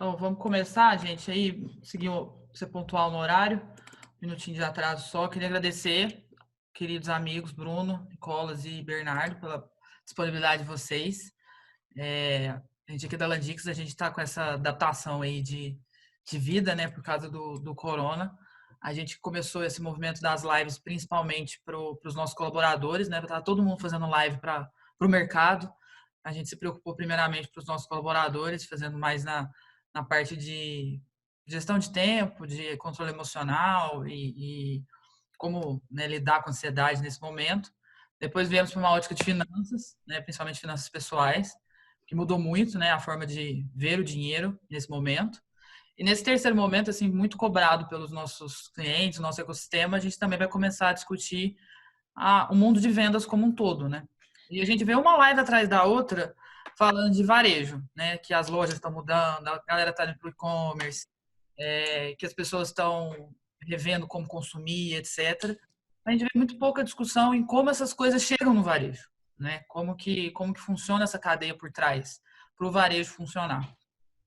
Então, vamos começar, gente, aí, seguir, ser pontual no horário, um minutinho de atraso só. Queria agradecer, queridos amigos Bruno, Nicolas e Bernardo, pela disponibilidade de vocês. A gente aqui da Landix, a gente está com essa adaptação aí de vida, né, por causa do corona. A gente começou esse movimento das lives principalmente para os nossos colaboradores, né, tá todo mundo fazendo live para o mercado. A gente se preocupou primeiramente para os nossos colaboradores, fazendo mais na parte de gestão de tempo, de controle emocional e como, né, lidar com a ansiedade nesse momento. Depois viemos para uma ótica de finanças, né, principalmente finanças pessoais, que mudou muito, né, a forma de ver o dinheiro nesse momento. E nesse terceiro momento, assim, muito cobrado pelos nossos clientes, nosso ecossistema, a gente também vai começar a discutir o mundo de vendas como um todo, né? E a gente vê uma live atrás da outra falando de varejo, né? Que as lojas estão mudando, a galera está indo para o e-commerce, que as pessoas estão revendo como consumir, etc. A gente vê muito pouca discussão em como essas coisas chegam no varejo, né? Como que funciona essa cadeia por trás para o varejo funcionar.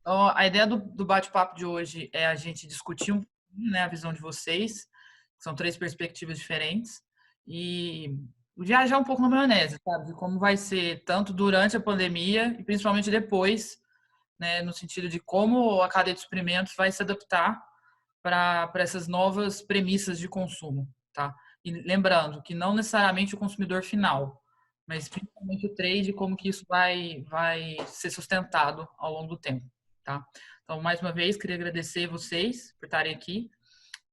Então, a ideia do bate-papo de hoje é a gente discutir né, a visão de vocês, são três perspectivas diferentes, e viajar um pouco na maionese, sabe? De como vai ser tanto durante a pandemia e principalmente depois, né, no sentido de como a cadeia de suprimentos vai se adaptar para essas novas premissas de consumo, tá? E lembrando que não necessariamente o consumidor final, mas principalmente o trade, como que isso vai ser sustentado ao longo do tempo, tá? Então, mais uma vez, queria agradecer vocês por estarem aqui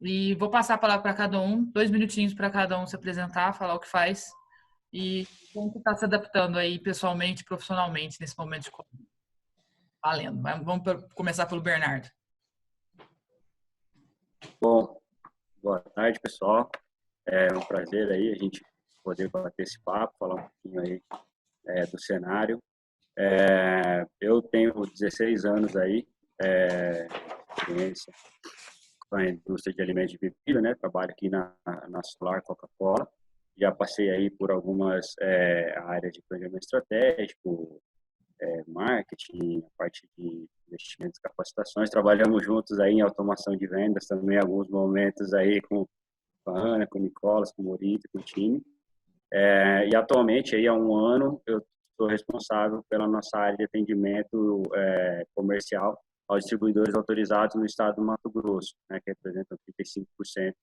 e vou passar a palavra para cada um, 2 minutinhos para cada um se apresentar, falar o que faz e como que está se adaptando aí pessoalmente, profissionalmente nesse momento de Covid. Valendo. Vamos começar pelo Bernardo. Bom, boa tarde, pessoal. É um prazer aí a gente poder bater esse papo, falar um pouquinho aí do cenário. Eu tenho 16 anos aí, experiência com a indústria de alimentos e bebida, né? Trabalho aqui na Solar Coca-Cola. Já passei aí por algumas áreas de planejamento estratégico, marketing, a parte de investimentos e capacitações. Trabalhamos juntos aí em automação de vendas também, em alguns momentos aí com a Ana, com o Nicolas, com o Morita, com o time. E atualmente, aí, há um ano, eu sou responsável pela nossa área de atendimento comercial aos distribuidores autorizados no estado do Mato Grosso, né, que representam 35%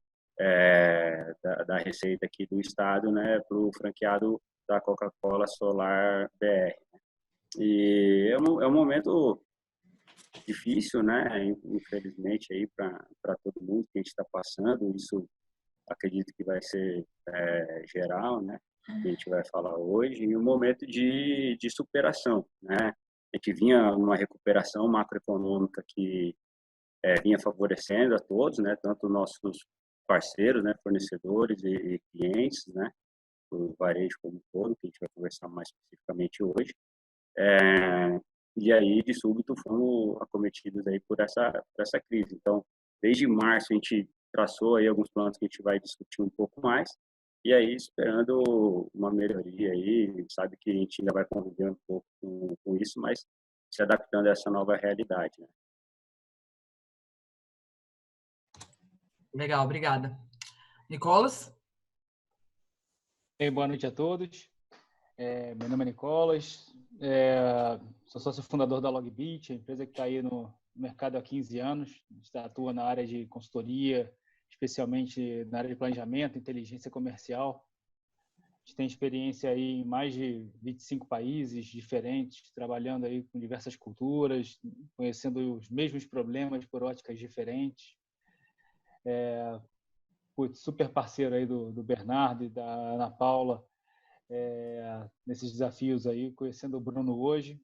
da receita aqui do estado, né, para o franqueado da Coca-Cola Solar BR. E é um momento difícil, né, infelizmente, aí para todo mundo que a gente está passando. Isso acredito que vai ser geral, né? Que a gente vai falar hoje, e um momento de superação, né? A gente vinha numa recuperação macroeconômica que vinha favorecendo a todos, né? Tanto nossos parceiros, né? Fornecedores e clientes, né? O varejo como um todo, que a gente vai conversar mais especificamente hoje. E aí, de súbito, fomos acometidos aí por essa crise. Então, desde março, a gente traçou aí alguns planos que a gente vai discutir um pouco mais, e aí esperando uma melhoria aí, sabe que a gente ainda vai conviver um pouco com isso, mas se adaptando a essa nova realidade, né? Legal, obrigada. Nicolas? Boa noite a todos. Meu nome é Nicolas, sou sócio fundador da Logbit, a empresa que está aí no mercado há 15 anos. A gente atua na área de consultoria, especialmente na área de planejamento, inteligência comercial. A gente tem experiência aí em mais de 25 países diferentes, trabalhando aí com diversas culturas, conhecendo os mesmos problemas por óticas diferentes. Super parceiro aí do Bernardo e da Ana Paula, nesses desafios aí, conhecendo o Bruno hoje.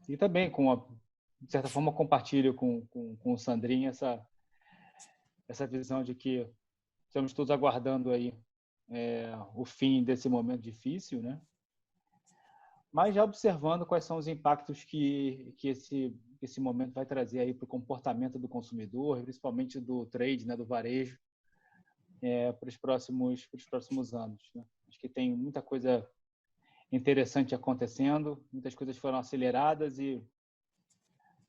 E também, de certa forma, compartilho com o Sandrinho essa visão de que estamos todos aguardando aí o fim desse momento difícil, né? Mas já observando quais são os impactos que esse momento vai trazer aí para o comportamento do consumidor, principalmente do trade, né, do varejo, para os próximos anos, né? Acho que tem muita coisa interessante acontecendo, muitas coisas foram aceleradas e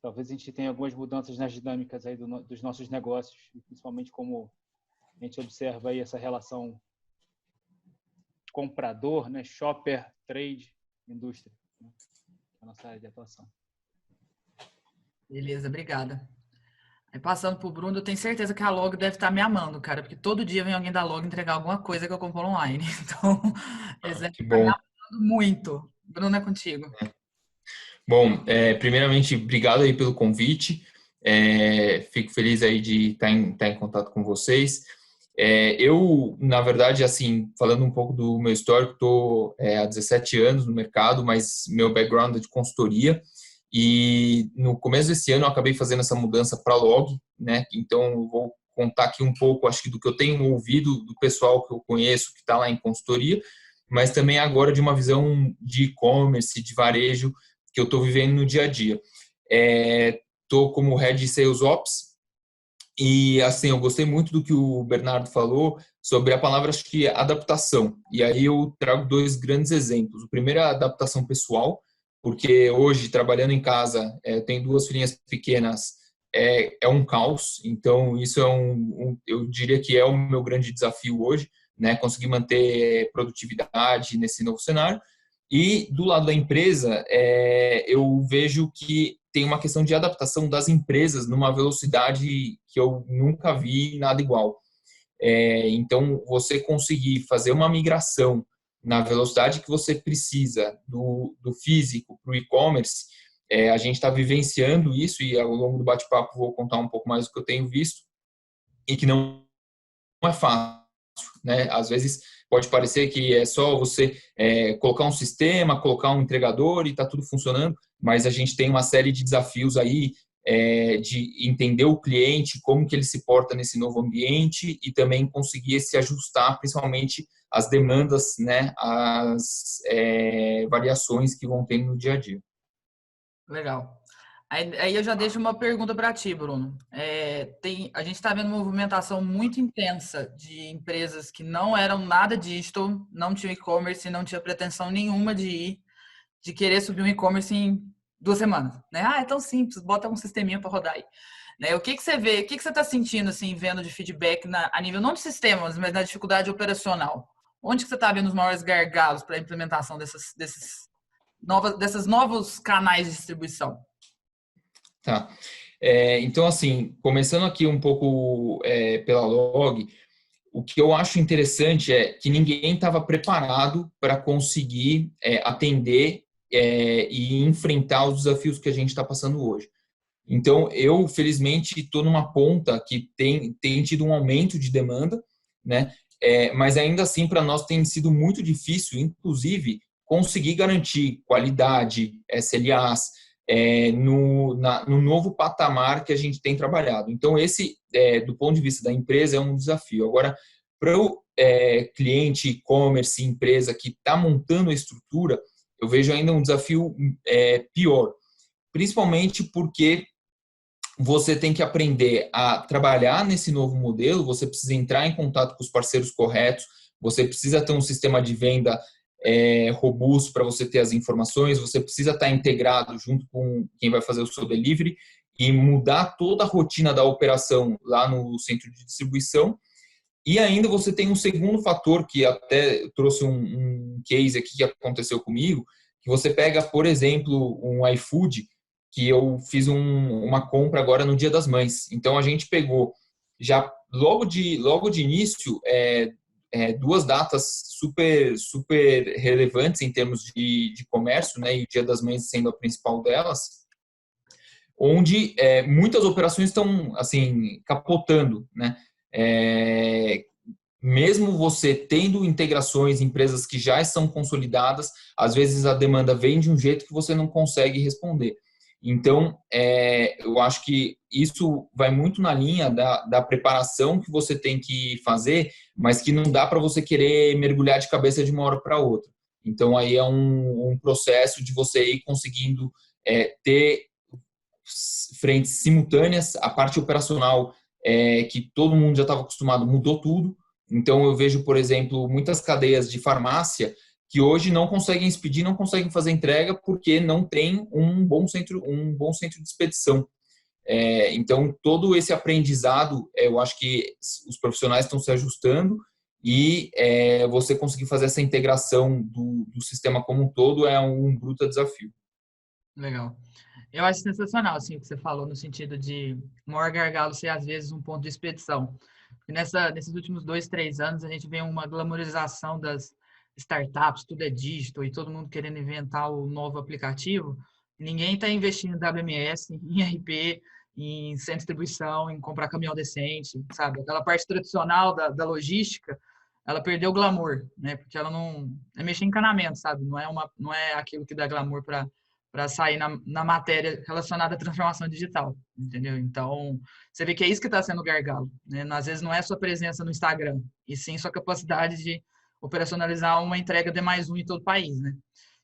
talvez a gente tenha algumas mudanças nas dinâmicas aí dos nossos negócios, principalmente como a gente observa aí essa relação comprador, né, shopper, trade, indústria, né, a nossa área de atuação. Beleza, obrigada. Aí passando pro Bruno, eu tenho certeza que a Log deve estar me amando, cara, porque todo dia vem alguém da Log entregar alguma coisa que eu compro online. Então, eles devem Que estar me bom. amando muito. Bruno, é contigo. Bom, primeiramente, obrigado aí pelo convite. Fico feliz aí de estar em contato com vocês. Eu, na verdade, assim, falando um pouco do meu histórico, estou há 17 anos no mercado, mas meu background é de consultoria. E no começo desse ano eu acabei fazendo essa mudança para a Log, né? Então, eu vou contar aqui um pouco, acho que do que eu tenho ouvido do pessoal que eu conheço, que está lá em consultoria, mas também agora de uma visão de e-commerce, de varejo, que eu estou vivendo no dia a dia. Estou como Head de Sales Ops e, assim, eu gostei muito do que o Bernardo falou sobre a palavra, acho que, adaptação. E aí eu trago dois grandes exemplos. O primeiro é a adaptação pessoal, porque hoje, trabalhando em casa, tenho duas filhinhas pequenas, é um caos. Então, isso eu diria que é o meu grande desafio hoje, né? Conseguir manter produtividade nesse novo cenário. E do lado da empresa, eu vejo que tem uma questão de adaptação das empresas numa velocidade que eu nunca vi nada igual. Então, você conseguir fazer uma migração na velocidade que você precisa do físico para o e-commerce, a gente está vivenciando isso e ao longo do bate-papo vou contar um pouco mais do que eu tenho visto e que não é fácil, né? Às vezes pode parecer que é só você colocar um sistema, colocar um entregador e está tudo funcionando, mas a gente tem uma série de desafios aí de entender o cliente, como que ele se porta nesse novo ambiente e também conseguir se ajustar, principalmente às demandas, né, às variações que vão ter no dia a dia. Legal. Aí eu já deixo uma pergunta para ti, Bruno. A gente está vendo uma movimentação muito intensa de empresas que não eram nada digital, não tinham e-commerce, não tinha pretensão nenhuma de querer subir um e-commerce em 2 semanas, né? É tão simples, bota um sisteminha para rodar aí. Né? O que você vê, o que você está sentindo, assim, vendo de feedback a nível não de sistemas, mas na dificuldade operacional? Onde que você está vendo os maiores gargalos para a implementação desses novos canais de distribuição? Tá. Então, assim, começando aqui um pouco pela Log, o que eu acho interessante é que ninguém estava preparado para conseguir atender e enfrentar os desafios que a gente está passando hoje. Então, eu, felizmente, estou numa ponta que tem tido um aumento de demanda, né? Mas ainda assim, para nós tem sido muito difícil, inclusive, conseguir garantir qualidade, SLAs, no novo patamar que a gente tem trabalhado. Então, esse, do ponto de vista da empresa, é um desafio. Agora, para o cliente, e-commerce, empresa que está montando a estrutura, eu vejo ainda um desafio pior, principalmente porque você tem que aprender a trabalhar nesse novo modelo, você precisa entrar em contato com os parceiros corretos, você precisa ter um sistema de venda robusto para você ter as informações, você precisa estar integrado junto com quem vai fazer o seu delivery e mudar toda a rotina da operação lá no centro de distribuição. E ainda você tem um segundo fator, que até trouxe um case aqui que aconteceu comigo, que você pega, por exemplo, um iFood, que eu fiz uma compra agora no Dia das Mães. Então, a gente pegou, já logo de início, duas datas super, super relevantes em termos de comércio, né, e o Dia das Mães sendo a principal delas, onde muitas operações estão, assim, capotando, né? Mesmo você tendo integrações, empresas que já estão consolidadas, às vezes a demanda vem de um jeito que você não consegue responder. Então, eu acho que isso vai muito na linha da preparação que você tem que fazer, mas que não dá para você querer mergulhar de cabeça de uma hora para outra. Então, aí é um processo de você ir conseguindo ter frentes simultâneas. A parte operacional, que todo mundo já estava acostumado, mudou tudo. Então, eu vejo, por exemplo, muitas cadeias de farmácia que hoje não conseguem expedir, não conseguem fazer entrega porque não tem um bom centro de expedição. Então, todo esse aprendizado, eu acho que os profissionais estão se ajustando e você conseguir fazer essa integração do sistema como um todo é um bruto desafio. Legal. Eu acho sensacional, assim, o que você falou, no sentido de o maior gargalo ser, às vezes, um ponto de expedição. Porque nesses últimos 2, 3 anos, a gente vê uma glamorização das startups, tudo é digital, e todo mundo querendo inventar o novo aplicativo. E ninguém está investindo em WMS, em RP, em centro de distribuição, em comprar caminhão decente, sabe? Aquela parte tradicional da logística, ela perdeu o glamour, né? Porque ela não... É mexer em encanamento, sabe? Não é aquilo que dá glamour para sair na matéria relacionada à transformação digital, entendeu? Então, você vê que é isso que está sendo o gargalo, né? Às vezes não é sua presença no Instagram, e sim sua capacidade de operacionalizar uma entrega de mais um em todo o país, né?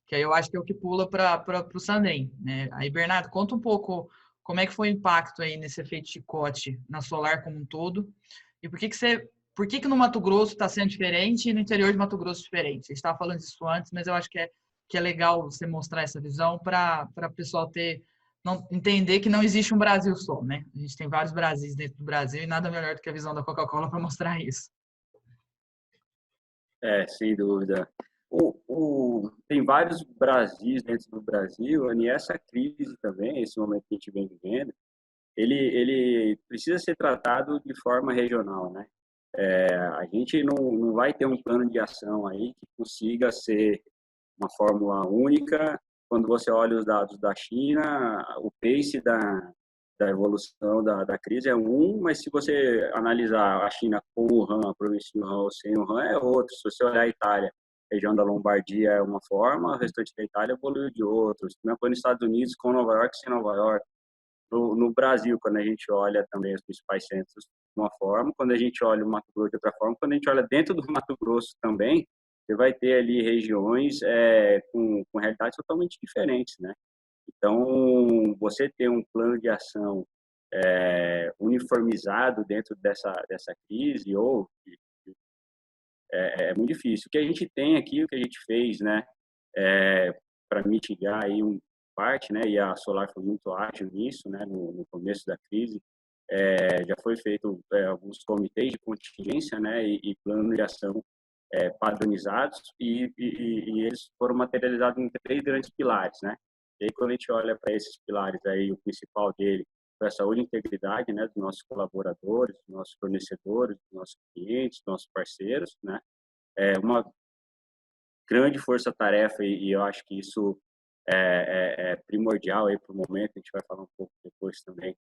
Que aí eu acho que é o que pula para o Sandem, né? Aí, Bernardo, conta um pouco como é que foi o impacto aí nesse efeito chicote na Solar como um todo, e por que no Mato Grosso está sendo diferente e no interior de Mato Grosso diferente? A gente estava falando disso antes, mas eu acho que é legal você mostrar essa visão para o pessoal entender que não existe um Brasil só, né? A gente tem vários Brasis dentro do Brasil e nada melhor do que a visão da Coca-Cola para mostrar isso. Sem dúvida. Tem vários Brasis dentro do Brasil, e essa crise também, esse momento que a gente vem vivendo, ele precisa ser tratado de forma regional, né? A gente não vai ter um plano de ação aí que consiga ser uma fórmula única. Quando você olha os dados da China, o pace da evolução da crise é um, mas se você analisar a China com o Wuhan, a província de Wuhan ou sem o Wuhan, é outro. Se você olhar a Itália, a região da Lombardia é uma forma, o restante da Itália evoluiu de outra. Se não for nos Estados Unidos, com Nova York, sem Nova York. No Brasil, quando a gente olha também os principais centros de uma forma, quando a gente olha o Mato Grosso de outra forma, quando a gente olha dentro do Mato Grosso também, você vai ter ali regiões com realidades totalmente diferentes, né? Então, você ter um plano de ação uniformizado dentro dessa crise é muito difícil. O que a gente tem aqui, o que a gente fez, né, para mitigar aí parte, né, e a Solar foi muito ágil nisso, né, no começo da crise, já foi feito alguns comitês de contingência, né, e plano de ação padronizados e eles foram materializados em 3 grandes pilares, né. E aí, quando a gente olha para esses pilares aí, o principal dele foi a saúde e integridade, né, dos nossos colaboradores, dos nossos fornecedores, dos nossos clientes, dos nossos parceiros, né. Uma grande força-tarefa e eu acho que isso é primordial aí para o momento, a gente vai falar um pouco depois também,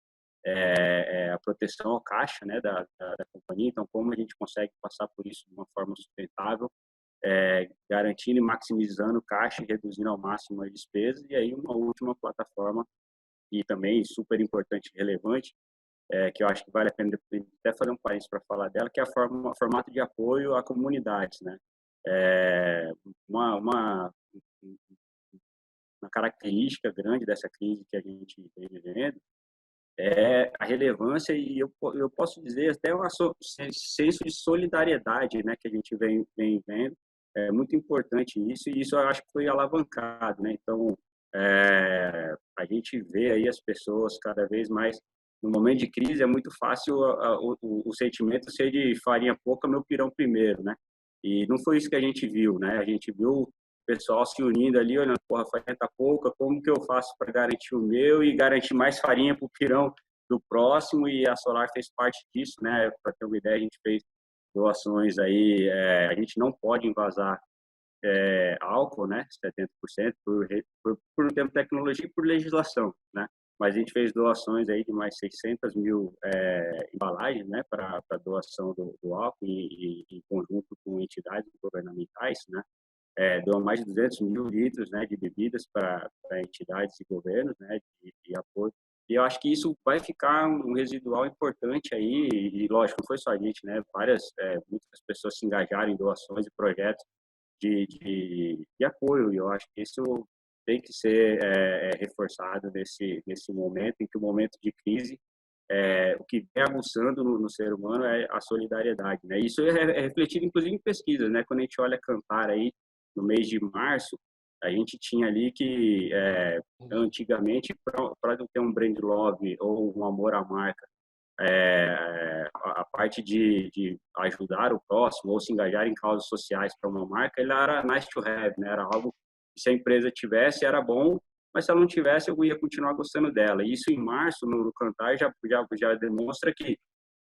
a proteção ao caixa, né, da companhia. Então, como a gente consegue passar por isso de uma forma sustentável, garantindo e maximizando o caixa e reduzindo ao máximo as despesas. E aí, uma última plataforma, e também super importante e relevante, que eu acho que vale a pena até fazer um país para falar dela, que é o formato de apoio a comunidades, né? Uma característica grande dessa crise que a gente vem vivendo é a relevância e eu posso dizer até um senso de solidariedade, né, que a gente vem vendo. É muito importante isso e isso eu acho que foi alavancado, né? Então, a gente vê aí as pessoas cada vez mais no momento de crise é muito fácil o sentimento ser de farinha pouca, meu pirão primeiro, né? E não foi isso que a gente viu, né? A gente viu o pessoal se unindo ali, olhando, porra, a farinha tá pouca, como que eu faço para garantir o meu e garantir mais farinha para o pirão do próximo? E a Solar fez parte disso, né? Para ter uma ideia, a gente fez doações aí, a gente não pode envasar álcool, né? 70% por não ter tecnologia e por legislação, né? Mas a gente fez doações aí de mais 600 mil embalagens, né, para doação do álcool em conjunto com entidades governamentais, né? Doam mais de 200 mil litros, né, de bebidas para entidades e governos, né, de apoio. E eu acho que isso vai ficar um residual importante aí, e lógico, não foi só a gente, né? Muitas pessoas se engajaram em doações e projetos de apoio, e eu acho que isso tem que ser reforçado nesse momento, em que o momento de crise, o que vem aguçando no ser humano é a solidariedade, né? Isso é refletido, inclusive, em pesquisas, né? Quando a gente olha Kantar aí, no mês de março, a gente tinha ali que, antigamente, para ter um brand love ou um amor à marca, a parte de ajudar o próximo ou se engajar em causas sociais para uma marca, ele era nice to have, né? Era algo que se a empresa tivesse era bom, mas se ela não tivesse eu ia continuar gostando dela. E isso em março no Kantar já demonstra que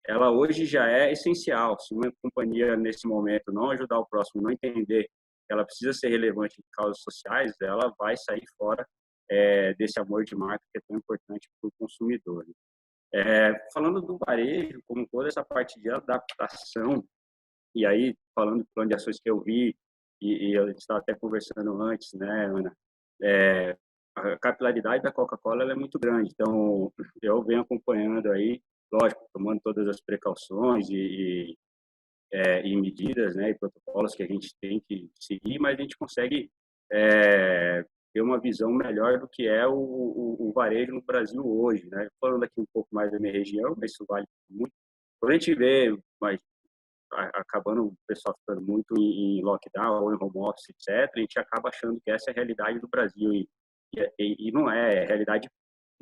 ela hoje já é essencial. Se uma companhia nesse momento não ajudar o próximo, não entender que ela precisa ser relevante em causas sociais, ela vai sair fora desse amor de marca que é tão importante para o consumidor. Falando do varejo, como toda essa parte de adaptação, e aí falando do plano de ações que eu vi, e eu estava até conversando antes, né, Ana, a capilaridade da Coca-Cola ela é muito grande, então eu venho acompanhando aí, lógico, tomando todas as precauções e medidas, né, e protocolos que a gente tem que seguir, mas a gente consegue ter uma visão melhor do que é o varejo no Brasil hoje, né? Falando aqui um pouco mais da minha região, mas isso vale muito. Quando a gente vê, mas acabando o pessoal ficando muito em lockdown ou em home office, etc., a gente acaba achando que essa é a realidade do Brasil e não é realidade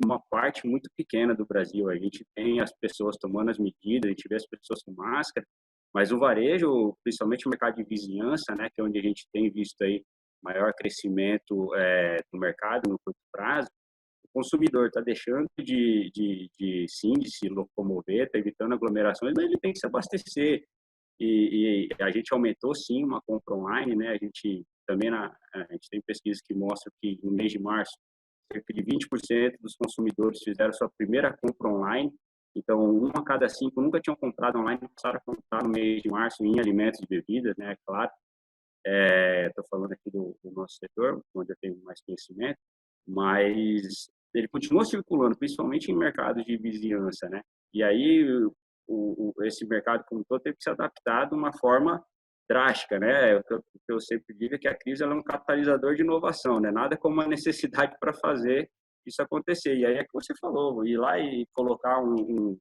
uma parte muito pequena do Brasil. A gente tem as pessoas tomando as medidas, a gente vê as pessoas com máscara, mas o varejo, principalmente o mercado de vizinhança, né, que é onde a gente tem visto aí maior crescimento no mercado no curto prazo, o consumidor está deixando sim, de se locomover, está evitando aglomerações, mas ele tem que se abastecer. E a gente aumentou, sim, uma compra online, né? A gente também a gente tem pesquisas que mostram que no mês de março, cerca de 20% dos consumidores fizeram sua primeira compra online. Então, 1 a cada 5 nunca tinham comprado online, passaram a comprar no mês de março em alimentos e bebidas, né? Claro. Estou falando aqui do nosso setor, onde eu tenho mais conhecimento, mas ele continua circulando, principalmente em mercados de vizinhança, né? E aí esse mercado como todo teve que se adaptar de uma forma drástica, né? O que eu sempre digo é que a crise ela é um catalisador de inovação, né? Nada como uma necessidade para fazer isso acontecer. E aí é que você falou, ir lá e colocar um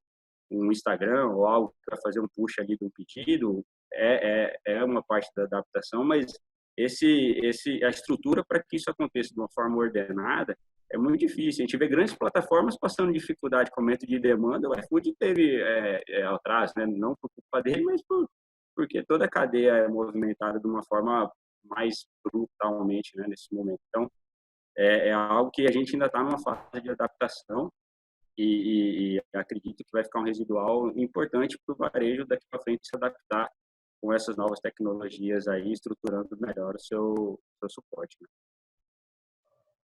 Instagram ou algo para fazer um push ali do pedido é uma parte da adaptação, mas a estrutura para que isso aconteça de uma forma ordenada é muito difícil. A gente vê grandes plataformas passando dificuldade com aumento de demanda. O iFood teve atraso, né? Não por culpa dele, mas porque toda a cadeia é movimentada de uma forma mais brutalmente, né, nesse momento. Então, é algo que a gente ainda está numa fase de adaptação e acredito que vai ficar um residual importante para o varejo daqui para frente se adaptar com essas novas tecnologias aí, estruturando melhor o seu suporte. Né?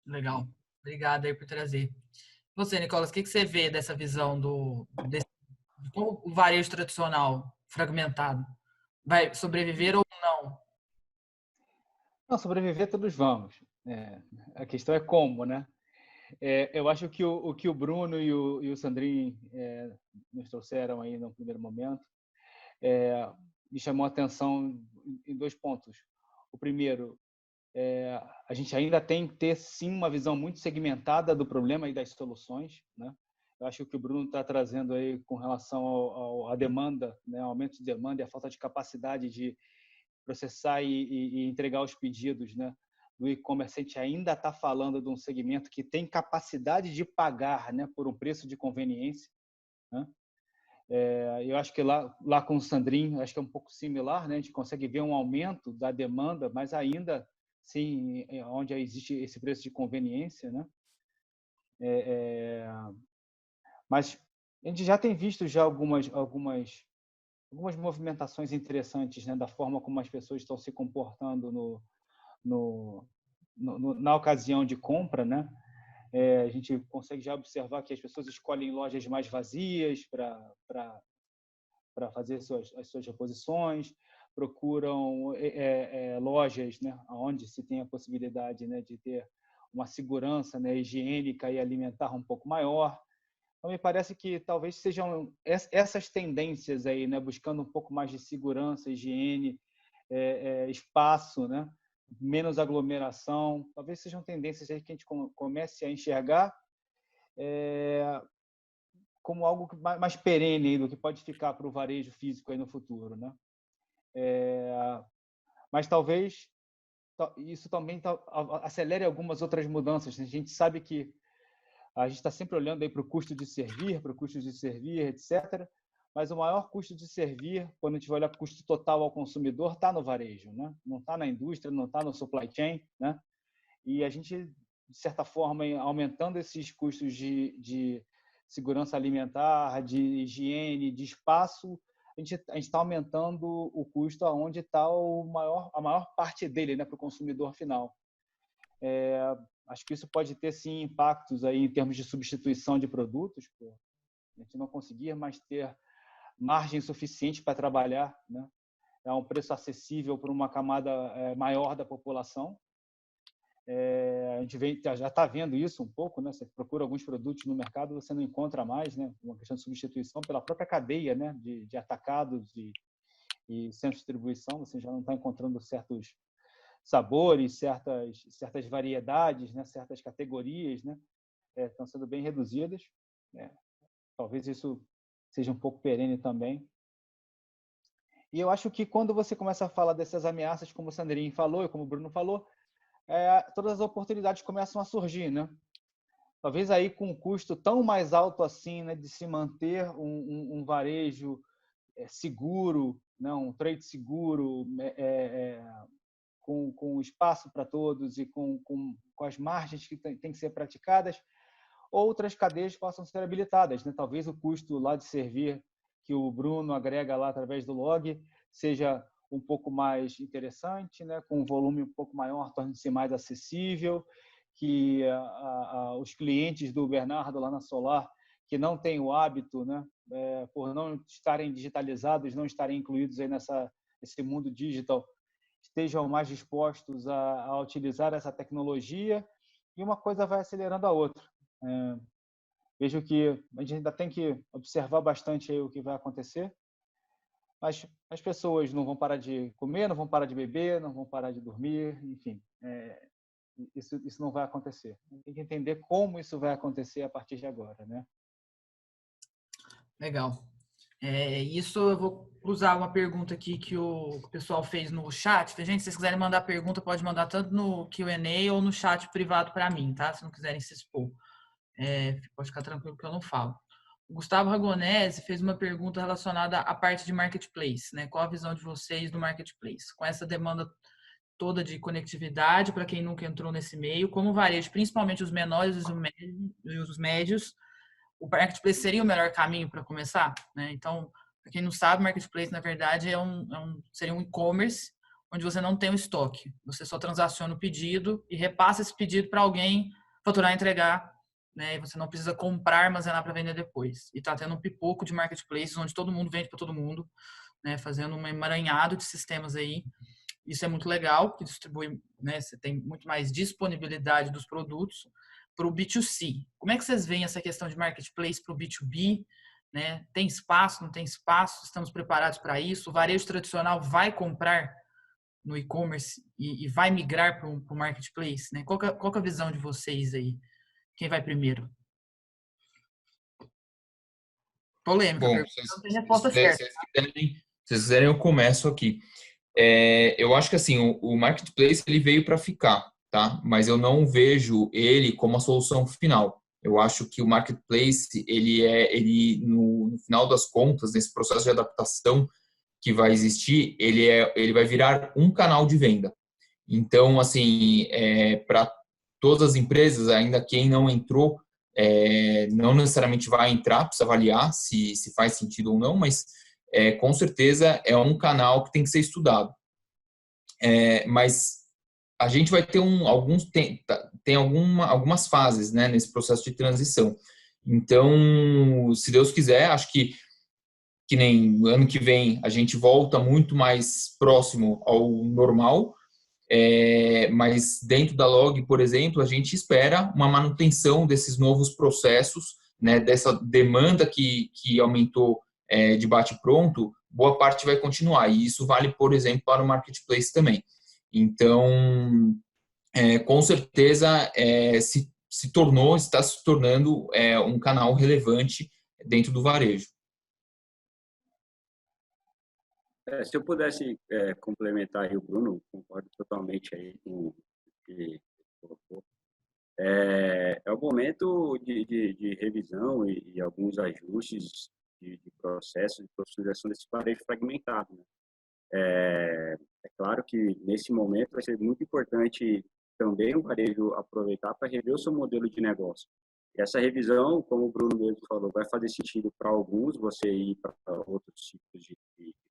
Legal. Obrigada aí por trazer. Você, Nicolas, o que você vê dessa visão de como o varejo tradicional, fragmentado, vai sobreviver ou não? Não, sobreviver todos vamos. A questão é como, né? Eu acho que o que o Bruno e o Sandrinho nos trouxeram aí no primeiro momento me chamou a atenção em 2 pontos. O primeiro, a gente ainda tem que ter, sim, uma visão muito segmentada do problema e das soluções, né? Eu acho que o que o Bruno está trazendo aí com relação à demanda, né, ao aumento de demanda e a falta de capacidade de processar e entregar os pedidos, né, do e-commerce, a gente ainda está falando de um segmento que tem capacidade de pagar, né, por um preço de conveniência, né? Eu acho que lá com o Sandrinho, acho que é um pouco similar, né? A gente consegue ver um aumento da demanda, mas ainda, sim, onde existe esse preço de conveniência, né? Mas a gente já tem visto já algumas movimentações interessantes, né? Da forma como as pessoas estão se comportando na ocasião de compra, né? A gente consegue já observar que as pessoas escolhem lojas mais vazias para fazer as suas reposições, procuram lojas, né, onde se tem a possibilidade, né, de ter uma segurança, né, higiênica e alimentar um pouco maior. Então, me parece que talvez sejam essas tendências aí, né, buscando um pouco mais de segurança, higiene, espaço, né, menos aglomeração. Talvez sejam tendências aí que a gente comece a enxergar como algo mais perene aí, do que pode ficar para o varejo físico aí no futuro, né? Mas talvez isso também acelere algumas outras mudanças. A gente sabe que a gente está sempre olhando aí para o custo de servir, etc. Mas o maior custo de servir, quando a gente vai olhar para o custo total ao consumidor, está no varejo, né? Não está na indústria, não está no supply chain, né? E a gente, de certa forma, aumentando esses custos de segurança alimentar, de higiene, de espaço, a gente está aumentando o custo aonde está a maior parte dele, né, para o consumidor final. Acho que isso pode ter, sim, impactos aí em termos de substituição de produtos, a gente não conseguir mais ter margem suficiente para trabalhar, né? É um preço acessível para uma camada maior da população. A gente já está vendo isso um pouco, né? Você procura alguns produtos no mercado, você não encontra mais, né? Uma questão de substituição pela própria cadeia, né? De atacados e centros de distribuição, você já não está encontrando certos sabores, certas variedades, né? Certas categorias, né? Estão sendo bem reduzidas. Talvez isso seja um pouco perene também. E eu acho que quando você começa a falar dessas ameaças, como o Sandrinho falou e como o Bruno falou, todas as oportunidades começam a surgir, né? Talvez aí com um custo tão mais alto assim, né, de se manter um varejo seguro, né, um trade seguro, com espaço para todos e com as margens que têm que ser praticadas, outras cadeias possam ser habilitadas, né? Talvez o custo lá de servir que o Bruno agrega lá através do log seja um pouco mais interessante, né? Com um volume um pouco maior, torne-se mais acessível, que os clientes do Bernardo lá na Solar, que não têm o hábito, né? Por não estarem digitalizados, não estarem incluídos aí nesse mundo digital, estejam mais dispostos a utilizar essa tecnologia, e uma coisa vai acelerando a outra. Vejo que a gente ainda tem que observar bastante aí o que vai acontecer, mas as pessoas não vão parar de comer, não vão parar de beber, não vão parar de dormir, enfim, isso não vai acontecer. Tem que entender como isso vai acontecer a partir de agora, né? Legal. Isso eu vou cruzar uma pergunta aqui que o pessoal fez no chat. Gente, se vocês quiserem mandar pergunta, pode mandar tanto no Q&A ou no chat privado para mim, tá? Se não quiserem se expor. Pode ficar tranquilo que eu não falo. O Gustavo Ragonese fez uma pergunta relacionada à parte de marketplace, né? Qual a visão de vocês do marketplace? Com essa demanda toda de conectividade, para quem nunca entrou nesse meio, como o varejo, principalmente os menores e os médios, o marketplace seria o melhor caminho para começar, né? Então, para quem não sabe, marketplace, na verdade, seria um e-commerce onde você não tem o estoque. Você só transaciona o pedido e repassa esse pedido para alguém faturar e entregar, né? E você não precisa comprar, armazenar para vender depois. E está tendo um pipoco de marketplaces onde todo mundo vende para todo mundo, né? Fazendo um emaranhado de sistemas aí. Isso é muito legal, que distribui, né? Você tem muito mais disponibilidade dos produtos para o B2C. Como é que vocês veem essa questão de marketplace para o B2B? Né? Tem espaço, não tem espaço? Estamos preparados para isso? O varejo tradicional vai comprar no e-commerce e vai migrar para o marketplace? Né? Qual que é a visão de vocês aí? Quem vai primeiro? Polêmica, Bom, não tem resposta certa. se vocês quiserem, eu começo aqui. Eu acho que assim, o marketplace ele veio para ficar, tá? Mas eu não vejo ele como a solução final. Eu acho que o marketplace ele no final das contas, nesse processo de adaptação que vai existir, ele vai virar um canal de venda. Então, assim, para todas as empresas, ainda quem não entrou, não necessariamente vai entrar, precisa avaliar se faz sentido ou não, mas com certeza é um canal que tem que ser estudado. Mas a gente vai ter algumas fases, né, nesse processo de transição. Então, se Deus quiser, acho que nem ano que vem a gente volta muito mais próximo ao normal, mas dentro da Log, por exemplo, a gente espera uma manutenção desses novos processos, né, dessa demanda que aumentou de bate-pronto, boa parte vai continuar. E isso vale, por exemplo, para o marketplace também. Então, com certeza, está se tornando um canal relevante dentro do varejo. Se eu pudesse complementar aí o Bruno, concordo totalmente coerente aí com o que colocou. É o momento de revisão e alguns ajustes de processo de profissionalização desse varejo fragmentado, né? É claro que nesse momento vai ser muito importante também o varejo aproveitar para rever o seu modelo de negócio. E essa revisão, como o Bruno mesmo falou, vai fazer sentido para alguns, você ir para outros tipos de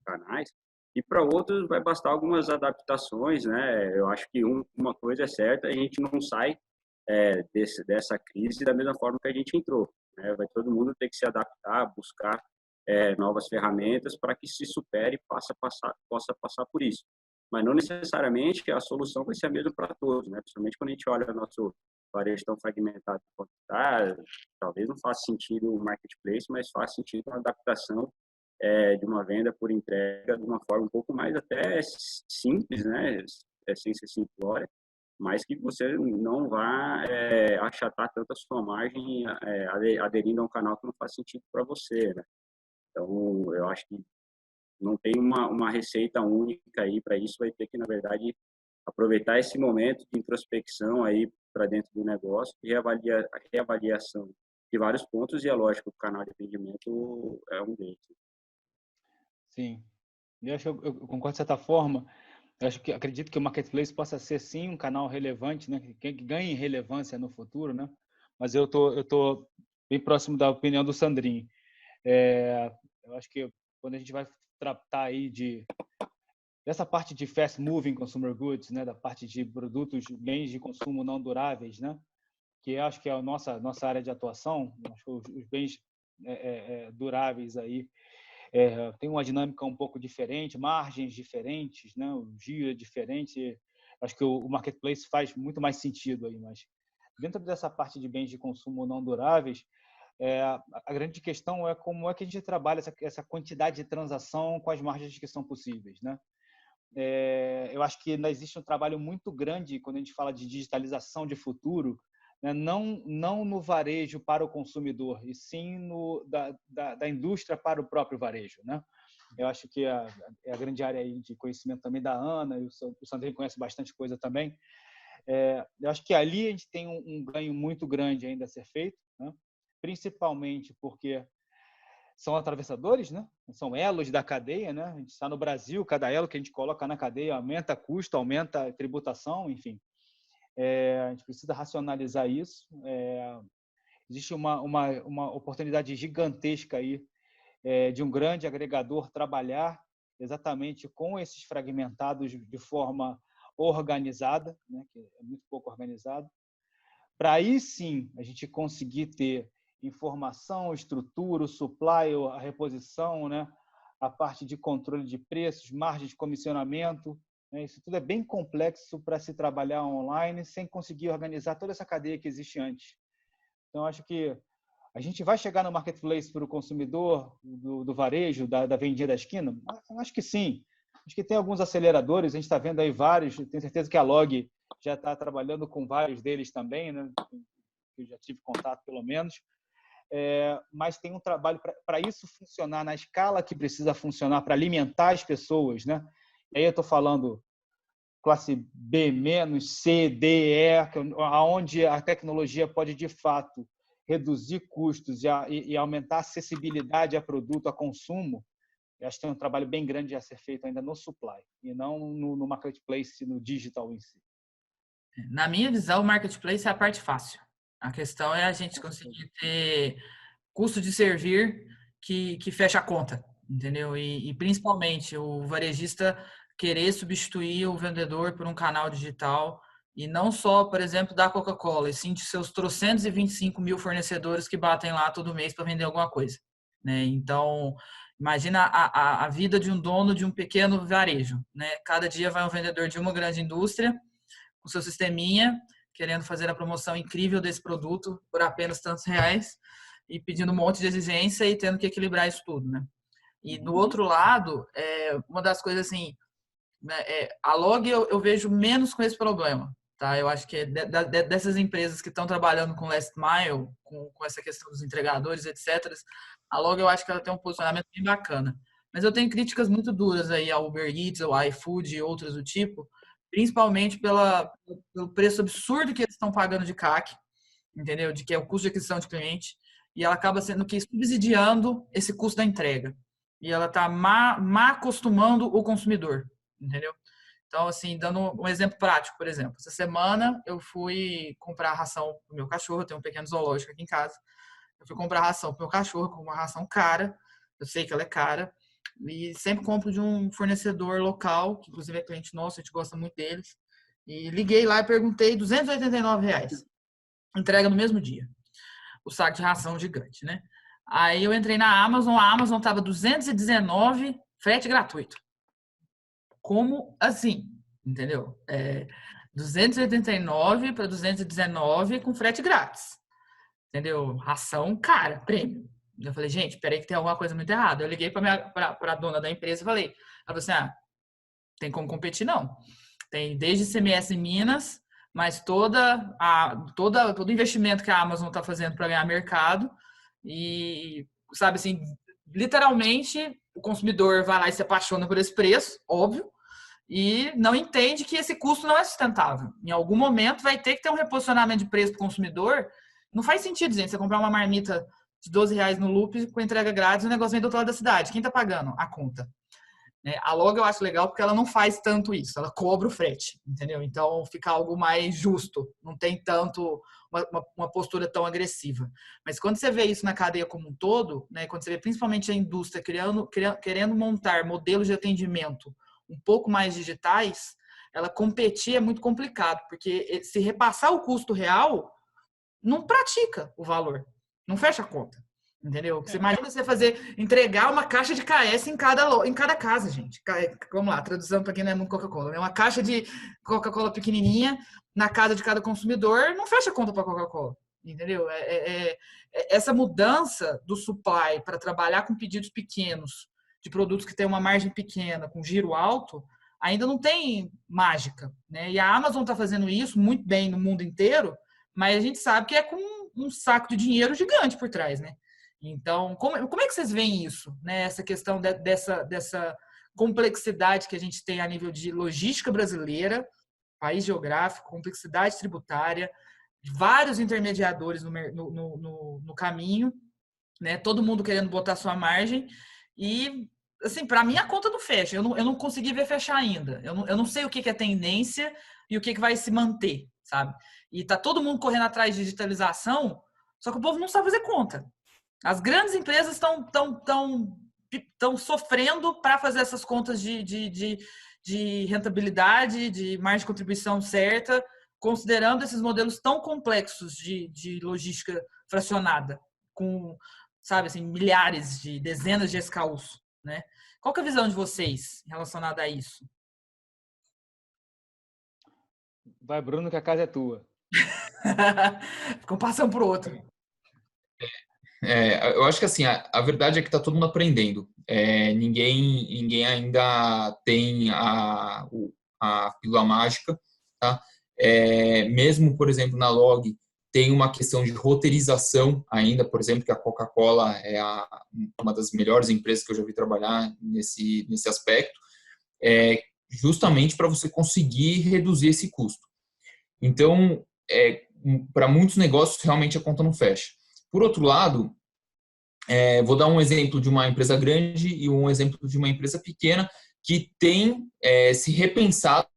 canais, e para outros vai bastar algumas adaptações, né? Eu acho que uma coisa é certa, a gente não sai dessa crise da mesma forma que a gente entrou, né? Vai todo mundo ter que se adaptar, buscar novas ferramentas para que se supere e possa passar por isso. Mas não necessariamente a solução vai ser a mesma para todos, né? Principalmente quando a gente olha o nosso varejo tão fragmentado quanto está, talvez não faça sentido o marketplace, mas faz sentido uma adaptação de uma venda por entrega de uma forma um pouco mais até simples, né? Sem ser simplória, mas que você não vá achatar tanto a sua margem aderindo a um canal que não faz sentido para você, né? Então, eu acho que não tem uma receita única aí para isso, vai ter que, na verdade, aproveitar esse momento de introspecção aí para dentro do negócio e reavaliação de vários pontos, e é lógico, o canal de atendimento é um deles. Sim. Eu concordo de certa forma. Acredito que o marketplace possa ser sim um canal relevante, né? Que ganhe relevância no futuro, né? Mas eu tô bem próximo da opinião do Sandrinho. Eu acho que quando a gente vai tratar aí dessa parte de fast moving consumer goods, né? Da parte de produtos, bens de consumo não duráveis, né? Que acho que é a nossa área de atuação. Acho que os bens duráveis aí tem uma dinâmica um pouco diferente, margens diferentes, né? O giro é diferente. Acho que o marketplace faz muito mais sentido aí, mas dentro dessa parte de bens de consumo não duráveis, a grande questão é como é que a gente trabalha essa quantidade de transação com as margens que são possíveis, né? Eu acho que ainda existe um trabalho muito grande quando a gente fala de digitalização de futuro, né? Não no varejo para o consumidor, e sim da indústria para o próprio varejo, né? Eu acho que é a grande área aí de conhecimento também da Ana, e o Sandrinho conhece bastante coisa também. Eu acho que ali a gente tem um ganho muito grande ainda a ser feito, né? Principalmente porque são atravessadores, né? São elos da cadeia, né? A gente está no Brasil, cada elo que a gente coloca na cadeia aumenta custo, aumenta tributação, enfim. A gente precisa racionalizar isso. Existe uma oportunidade gigantesca aí de um grande agregador trabalhar exatamente com esses fragmentados de forma organizada, né? Que é muito pouco organizado, para aí sim a gente conseguir ter informação, estrutura, o supply, a reposição, né? A parte de controle de preços, margem de comissionamento, né? Isso tudo é bem complexo para se trabalhar online sem conseguir organizar toda essa cadeia que existe antes. Então, acho que a gente vai chegar no marketplace para o consumidor do varejo, da vendinha da esquina? Acho que sim. Acho que tem alguns aceleradores, a gente está vendo aí vários, tenho certeza que a Log já está trabalhando com vários deles também, né? Eu já tive contato, pelo menos. Mas tem um trabalho para isso funcionar na escala que precisa funcionar, para alimentar as pessoas, né? E aí eu estou falando classe B-, C, D, E, onde a tecnologia pode, de fato, reduzir custos e aumentar a acessibilidade a produto, a consumo. Eu acho que tem um trabalho bem grande a ser feito ainda no supply, e não no marketplace, no digital em si. Na minha visão, o marketplace é a parte fácil. A questão é a gente conseguir ter custo de servir que fecha a conta, entendeu? E principalmente o varejista querer substituir o vendedor por um canal digital, e não só, por exemplo, da Coca-Cola, e sim de seus 325 mil fornecedores que batem lá todo mês para vender alguma coisa, né? Então, imagina a vida de um dono de um pequeno varejo, né? Cada dia vai um vendedor de uma grande indústria com seu sisteminha, querendo fazer a promoção incrível desse produto por apenas tantos reais e pedindo um monte de exigência e tendo que equilibrar isso tudo, né? E do outro lado, uma das coisas assim, a Log eu vejo menos com esse problema, tá? Eu acho que dessas empresas que estão trabalhando com last mile, com essa questão dos entregadores, etc., a Log eu acho que ela tem um posicionamento bem bacana. Mas eu tenho críticas muito duras aí ao Uber Eats, ao iFood e outras do tipo, principalmente pelo preço absurdo que eles estão pagando de CAC, entendeu? De que é o custo de aquisição de cliente, e ela acaba sendo que subsidiando esse custo da entrega. E ela está má acostumando o consumidor, entendeu? Então, assim, dando um exemplo prático, por exemplo, essa semana eu fui comprar ração pro meu cachorro, eu tenho um pequeno zoológico aqui em casa. Eu fui comprar ração pro meu cachorro, com uma ração cara, eu sei que ela é cara, e sempre compro de um fornecedor local, que inclusive é cliente nosso, a gente gosta muito deles. E liguei lá e perguntei, R$ 289. Entrega no mesmo dia. O saco de ração gigante, né? Aí eu entrei na Amazon, a Amazon tava 219, frete gratuito. Como assim? Entendeu? 289 para 219 com frete grátis. Entendeu? Ração cara, prêmio. Eu falei, gente, peraí que tem alguma coisa muito errada. Eu liguei para a dona da empresa e falei, ela falou assim, tem como competir não. Tem desde CMS em Minas, mas todo o investimento que a Amazon está fazendo para ganhar mercado e, sabe assim, literalmente o consumidor vai lá e se apaixona por esse preço, óbvio, e não entende que esse custo não é sustentável. Em algum momento vai ter que ter um reposicionamento de preço para o consumidor. Não faz sentido, gente, você comprar uma marmita de R$ 12 no Loop com entrega grátis e o negócio vem do outro lado da cidade. Quem está pagando? A conta. A Log eu acho legal porque ela não faz tanto isso, ela cobra o frete, entendeu? Então fica algo mais justo, não tem tanto uma postura tão agressiva. Mas quando você vê isso na cadeia como um todo, né, quando você vê principalmente a indústria querendo montar modelos de atendimento um pouco mais digitais, ela competir é muito complicado, porque se repassar o custo real, não pratica o valor, não fecha a conta. Entendeu? Você imagina você entregar uma caixa de KS em cada casa, gente. Vamos lá, tradução para quem não é muito Coca-Cola. Né? Uma caixa de Coca-Cola pequenininha na casa de cada consumidor não fecha a conta para Coca-Cola. Entendeu? Essa mudança do supply para trabalhar com pedidos pequenos, de produtos que têm uma margem pequena, com giro alto, ainda não tem mágica. Né? E a Amazon está fazendo isso muito bem no mundo inteiro, mas a gente sabe que é com um saco de dinheiro gigante por trás, né? Então, como é que vocês veem isso, né? Essa questão dessa complexidade que a gente tem a nível de logística brasileira, país geográfico, complexidade tributária, vários intermediadores no caminho, né? Todo mundo querendo botar sua margem e, assim, para mim a conta não fecha. Eu não consegui ver fechar ainda. Eu não sei o que é tendência e o que vai se manter, sabe? E tá todo mundo correndo atrás de digitalização, só que o povo não sabe fazer conta. As grandes empresas estão sofrendo para fazer essas contas de rentabilidade, de margem de contribuição certa, considerando esses modelos tão complexos de logística fracionada, com, sabe, assim, milhares de dezenas de SKUs, né? Qual que é a visão de vocês relacionada a isso? Vai, Bruno, que a casa é tua. Ficam passando por outro. Eu acho que assim, a verdade é que está todo mundo aprendendo. Ninguém ainda tem a pílula mágica, tá? Mesmo, por exemplo, na Log, tem uma questão de roteirização ainda, por exemplo, que a Coca-Cola é uma das melhores empresas que eu já vi trabalhar nesse aspecto, justamente para você conseguir reduzir esse custo. Então, para muitos negócios, realmente a conta não fecha. Por outro lado, vou dar um exemplo de uma empresa grande e um exemplo de uma empresa pequena que tem se repensado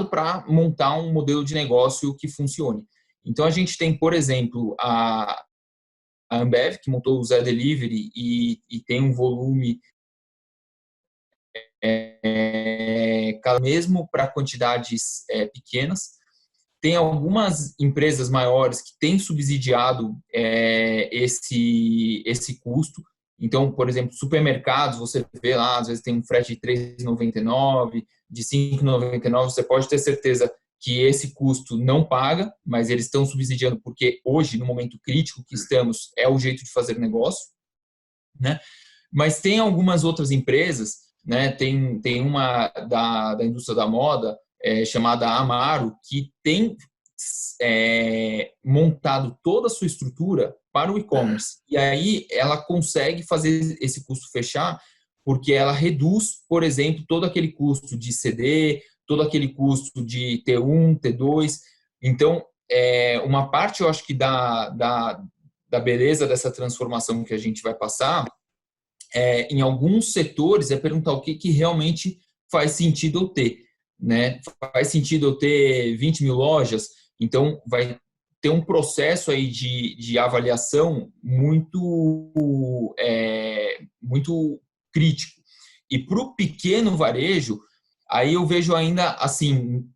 para montar um modelo de negócio que funcione. Então, a gente tem, por exemplo, a Ambev, que montou o Zé Delivery e tem um volume mesmo para quantidades pequenas. Tem algumas empresas maiores que têm subsidiado esse custo. Então, por exemplo, supermercados, você vê lá, às vezes tem um frete de R$ 3,99, de R$ 5,99, você pode ter certeza que esse custo não paga, mas eles estão subsidiando porque hoje, no momento crítico que estamos, é o jeito de fazer negócio, né? Mas tem algumas outras empresas, né? Tem uma da indústria da moda, chamada Amaro, que tem montado toda a sua estrutura para o e-commerce. E aí ela consegue fazer esse custo fechar porque ela reduz, por exemplo, todo aquele custo de CD, todo aquele custo de T1, T2. Então, uma parte, eu acho que da beleza dessa transformação que a gente vai passar, em alguns setores, é perguntar o que realmente faz sentido eu ter, né? Faz sentido eu ter 20 mil lojas? Então, vai ter um processo aí de avaliação muito crítico. E para o pequeno varejo, aí eu vejo ainda, assim,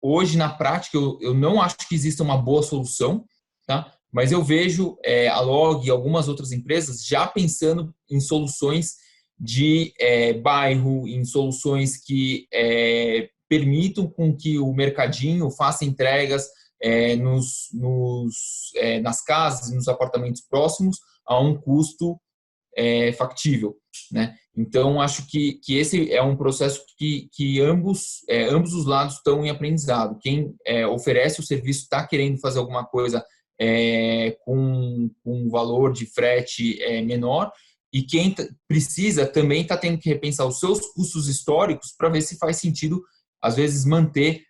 hoje na prática, eu não acho que exista uma boa solução, tá? Mas eu vejo a Log e algumas outras empresas já pensando em soluções de bairro, em soluções que permitam com que o mercadinho faça entregas nas casas e nos apartamentos próximos a um custo factível, né? Então, acho que esse é um processo que ambos os lados estão em aprendizado. Quem oferece o serviço está querendo fazer alguma coisa com um valor de frete menor, e quem precisa também está tendo que repensar os seus custos históricos para ver se faz sentido, às vezes, manter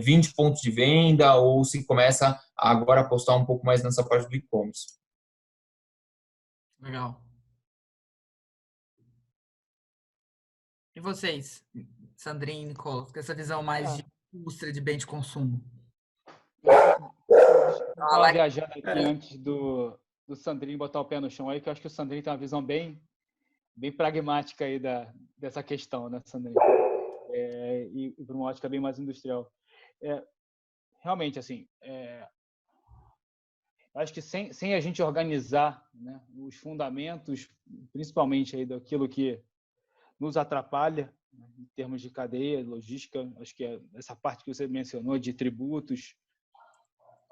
20 pontos de venda ou se começa a agora apostar um pouco mais nessa parte do e-commerce. Legal. E vocês, Sandrinho e Nicolas, com essa visão mais de indústria de bem de consumo? Vou dar uma viajada aqui antes do Sandrinho botar o pé no chão aí, que eu acho que o Sandrinho tem uma visão bem pragmática aí dessa questão, né, Sandrinho? E para uma ótica bem mais industrial. Realmente, assim, acho que sem a gente organizar, né, os fundamentos, principalmente aí daquilo que nos atrapalha, né, em termos de cadeia, logística, acho que essa parte que você mencionou de tributos,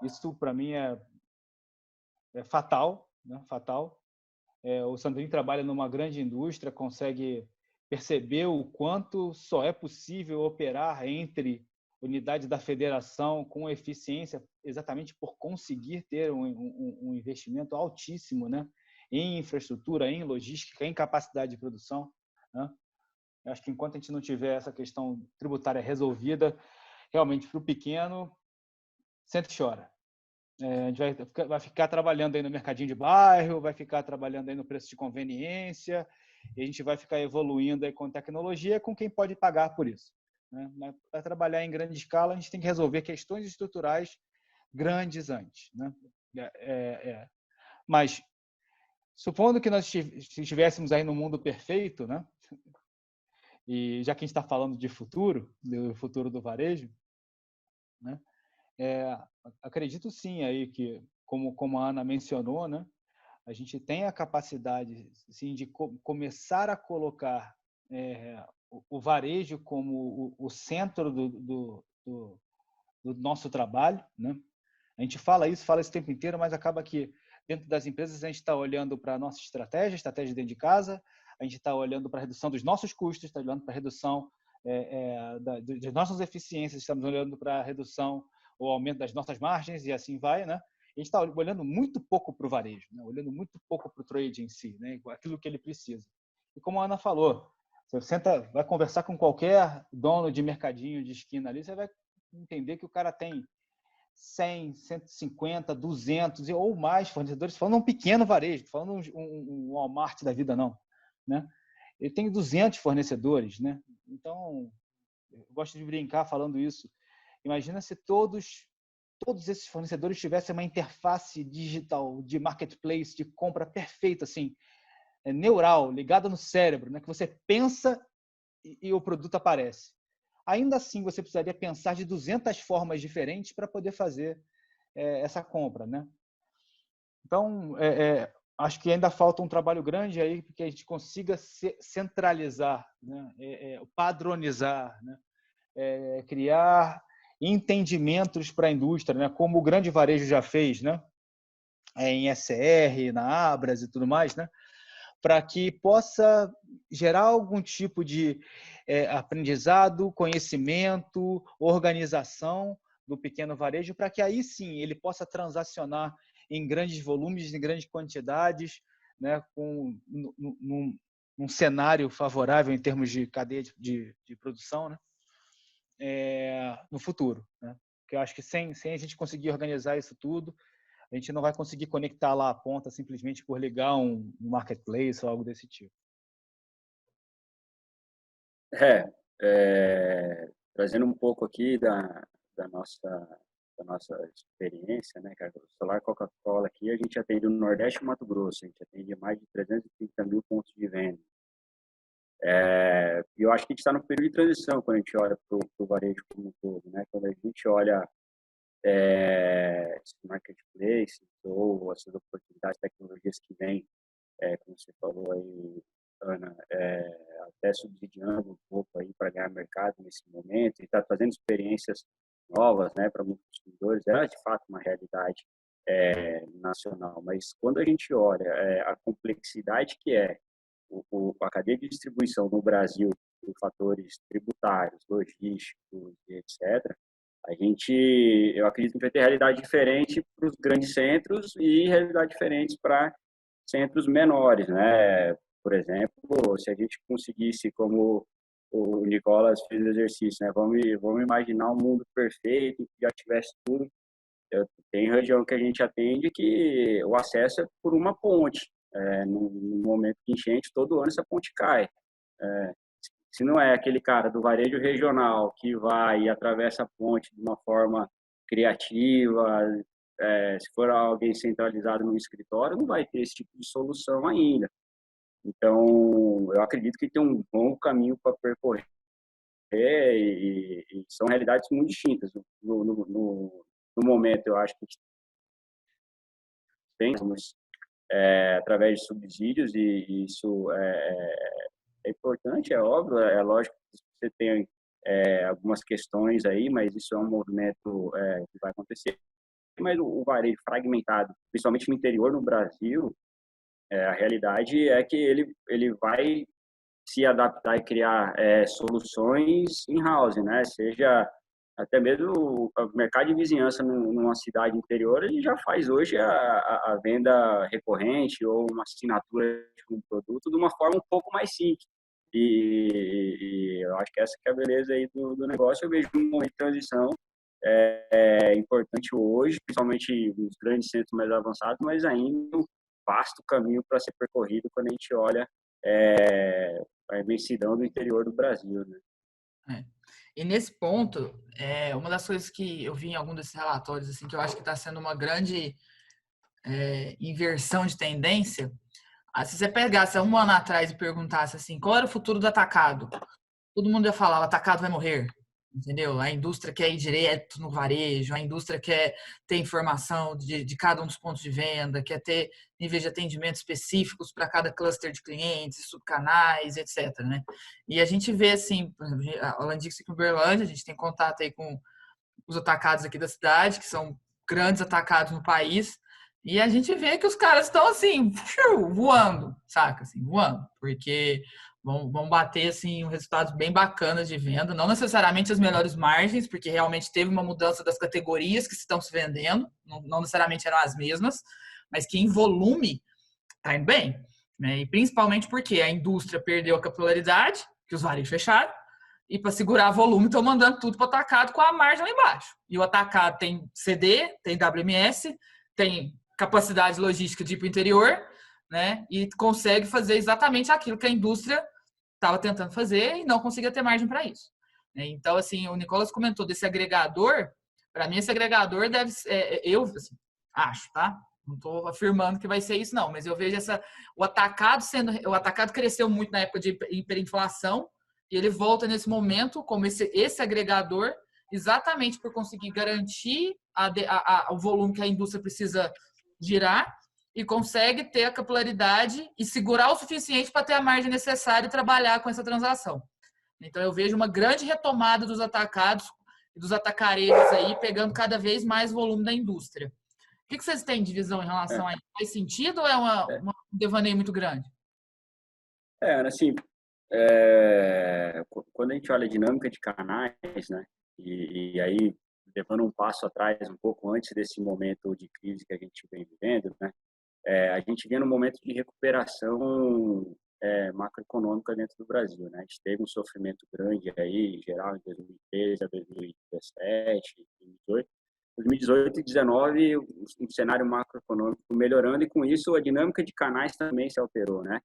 isso para mim é fatal, né? Fatal. O Sandrinho trabalha numa grande indústria, consegue perceber o quanto só é possível operar entre unidades da federação com eficiência, exatamente por conseguir ter um investimento altíssimo, né, em infraestrutura, em logística, em capacidade de produção, né? Eu acho que enquanto a gente não tiver essa questão tributária resolvida, realmente para o pequeno, senta e chora. A gente vai ficar trabalhando aí no mercadinho de bairro, vai ficar trabalhando aí no preço de conveniência, e a gente vai ficar evoluindo aí com tecnologia com quem pode pagar por isso, né? Mas para trabalhar em grande escala, a gente tem que resolver questões estruturais grandes antes, né? Mas, supondo que nós estivéssemos aí no mundo perfeito, né? E já que a gente está falando de futuro, do futuro do varejo, né? Acredito sim aí que, como a Ana mencionou, né, a gente tem a capacidade sim, de começar a colocar o varejo como o centro do nosso trabalho, né? A gente fala isso o tempo inteiro, mas acaba que dentro das empresas a gente está olhando para a nossa estratégia dentro de casa, a gente está olhando para a redução dos nossos custos, está olhando para a redução das nossas eficiências, estamos olhando para a redução ou aumento das nossas margens e assim vai, né? A gente está olhando muito pouco para o varejo, né? Olhando muito pouco para o trade em si, né? Aquilo que ele precisa. E como a Ana falou, você vai conversar com qualquer dono de mercadinho de esquina ali, você vai entender que o cara tem 100, 150, 200 ou mais fornecedores, falando um pequeno varejo, falando um Walmart da vida não, né? Ele tem 200 fornecedores, né? Então, eu gosto de brincar falando isso. Imagina se todos esses fornecedores tivessem uma interface digital de marketplace, de compra perfeita, assim, neural, ligada no cérebro, né? Que você pensa e o produto aparece. Ainda assim, você precisaria pensar de 200 formas diferentes para poder fazer essa compra, né? Então, acho que ainda falta um trabalho grande aí para que a gente consiga centralizar, né? Padronizar, né? Criar entendimentos para a indústria, né? Como o grande varejo já fez, né? Em SR, na Abras e tudo mais, né? Para que possa gerar algum tipo de aprendizado, conhecimento, organização do pequeno varejo, para que aí sim ele possa transacionar em grandes volumes, em grandes quantidades, né? Num cenário favorável em termos de cadeia de produção, né? no futuro, né? Porque eu acho que sem a gente conseguir organizar isso tudo, a gente não vai conseguir conectar lá a ponta simplesmente por ligar um marketplace ou algo desse tipo. É, trazendo um pouco aqui da nossa experiência, né, cara? O Solar Coca-Cola aqui, a gente atende no Nordeste e Mato Grosso, a gente atende mais de 330 mil pontos de venda. E eu acho que a gente está no período de transição quando a gente olha para o varejo como um todo, né? Quando a gente olha esse marketplace ou essas oportunidades, tecnologias que vêm, como você falou aí, Ana, até subsidiando um pouco aí para ganhar mercado nesse momento e está trazendo experiências novas, né, para muitos consumidores, é de fato uma realidade nacional. Mas quando a gente olha a complexidade que é a cadeia de distribuição no Brasil, por fatores tributários, logísticos, etc., eu acredito que vai ter realidade diferente para os grandes centros e realidade diferentes para centros menores, né? Por exemplo, se a gente conseguisse, como o Nicolas fez o exercício, né? Vamos imaginar um mundo perfeito, que já tivesse tudo. Tem região que a gente atende que o acesso é por uma ponte. No momento de enchente, todo ano essa ponte cai. Se não é aquele cara do varejo regional que vai e atravessa a ponte de uma forma criativa, se for alguém centralizado no escritório, não vai ter esse tipo de solução ainda. Então, eu acredito que tem um bom caminho para percorrer e são realidades muito distintas. No momento, eu acho que pensamos através de subsídios e isso é importante, é óbvio, é lógico que você tem algumas questões aí, mas isso é um movimento que vai acontecer. Mas o varejo fragmentado, principalmente no interior no Brasil, a realidade é que ele vai se adaptar e criar soluções in-house, né? Seja até mesmo o mercado de vizinhança numa cidade interior, ele já faz hoje a venda recorrente ou uma assinatura de um produto de uma forma um pouco mais simples. E eu acho que essa que é a beleza aí do negócio. Eu vejo um momento de transição importante hoje, principalmente nos grandes centros mais avançados, mas ainda um vasto caminho para ser percorrido quando a gente olha a imensidão do interior do Brasil, né? E nesse ponto, uma das coisas que eu vi em algum desses relatórios, assim, que eu acho que está sendo uma grande inversão de tendência, se você pegasse há um ano atrás e perguntasse assim, qual era o futuro do atacado? Todo mundo ia falar, o atacado vai morrer, entendeu? A indústria quer ir direto no varejo, a indústria quer ter informação de cada um dos pontos de venda, quer ter níveis de atendimento específicos para cada cluster de clientes, subcanais, etc, né? E a gente vê, assim, por exemplo, a Landix aqui em Uberlândia, a gente tem contato aí com os atacados aqui da cidade, que são grandes atacados no país, e a gente vê que os caras estão assim, voando, saca? Assim, voando, porque vão bater assim resultados bem bacanas de venda, não necessariamente as melhores margens, porque realmente teve uma mudança das categorias que estão se vendendo, não necessariamente eram as mesmas, mas que em volume está indo bem, né? E principalmente porque a indústria perdeu a capilaridade, que os varejos fecharam, e para segurar volume estão mandando tudo para o atacado com a margem lá embaixo. E o atacado tem CD, tem WMS, tem capacidade logística de ir para o interior, né? E consegue fazer exatamente aquilo que a indústria estava tentando fazer e não conseguia ter margem para isso. Então, assim, o Nicolas comentou desse agregador. Para mim, esse agregador deve ser, eu assim, acho, tá? Não estou afirmando que vai ser isso, não, mas eu vejo o atacado cresceu muito na época de hiperinflação e ele volta nesse momento como esse agregador, exatamente por conseguir garantir o volume que a indústria precisa girar e consegue ter a capilaridade e segurar o suficiente para ter a margem necessária e trabalhar com essa transação. Então, eu vejo uma grande retomada dos atacados e dos atacarejos aí, pegando cada vez mais volume da indústria. O que vocês têm de visão em relação a isso? Faz sentido ou é um devaneio muito grande? Assim, quando a gente olha a dinâmica de canais, né, e aí levando um passo atrás, um pouco antes desse momento de crise que a gente vem vivendo, né, a gente vinha num momento de recuperação macroeconômica dentro do Brasil, né? A gente teve um sofrimento grande aí, em geral, em 2013 a 2017, 2018. 2018 e 2019, um cenário macroeconômico melhorando e, com isso, a dinâmica de canais também se alterou, né?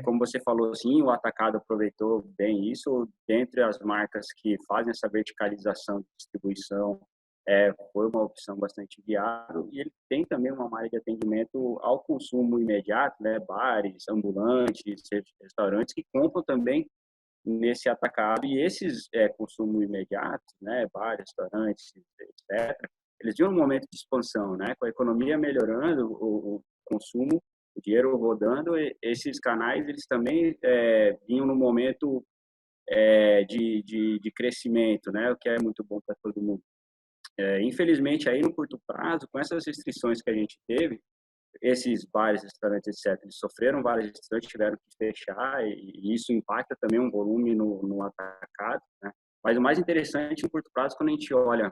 Como você falou, sim, o atacado aproveitou bem isso. Dentre as marcas que fazem essa verticalização de distribuição, foi uma opção bastante viável. E ele tem também uma malha de atendimento ao consumo imediato, né? Bares, ambulantes, restaurantes que compram também nesse atacado. E esses consumo imediato, né? Bares, restaurantes, etc., eles vinham num momento de expansão, né? Com a economia melhorando, o consumo, o dinheiro rodando, esses canais eles também vinham no momento de crescimento, né? O que é muito bom para todo mundo. Infelizmente, aí no curto prazo, com essas restrições que a gente teve, esses bares, restaurantes, etc., eles sofreram várias restrições, tiveram que fechar, e isso impacta também um volume no atacado, né? Mas o mais interessante no curto prazo, quando a gente olha,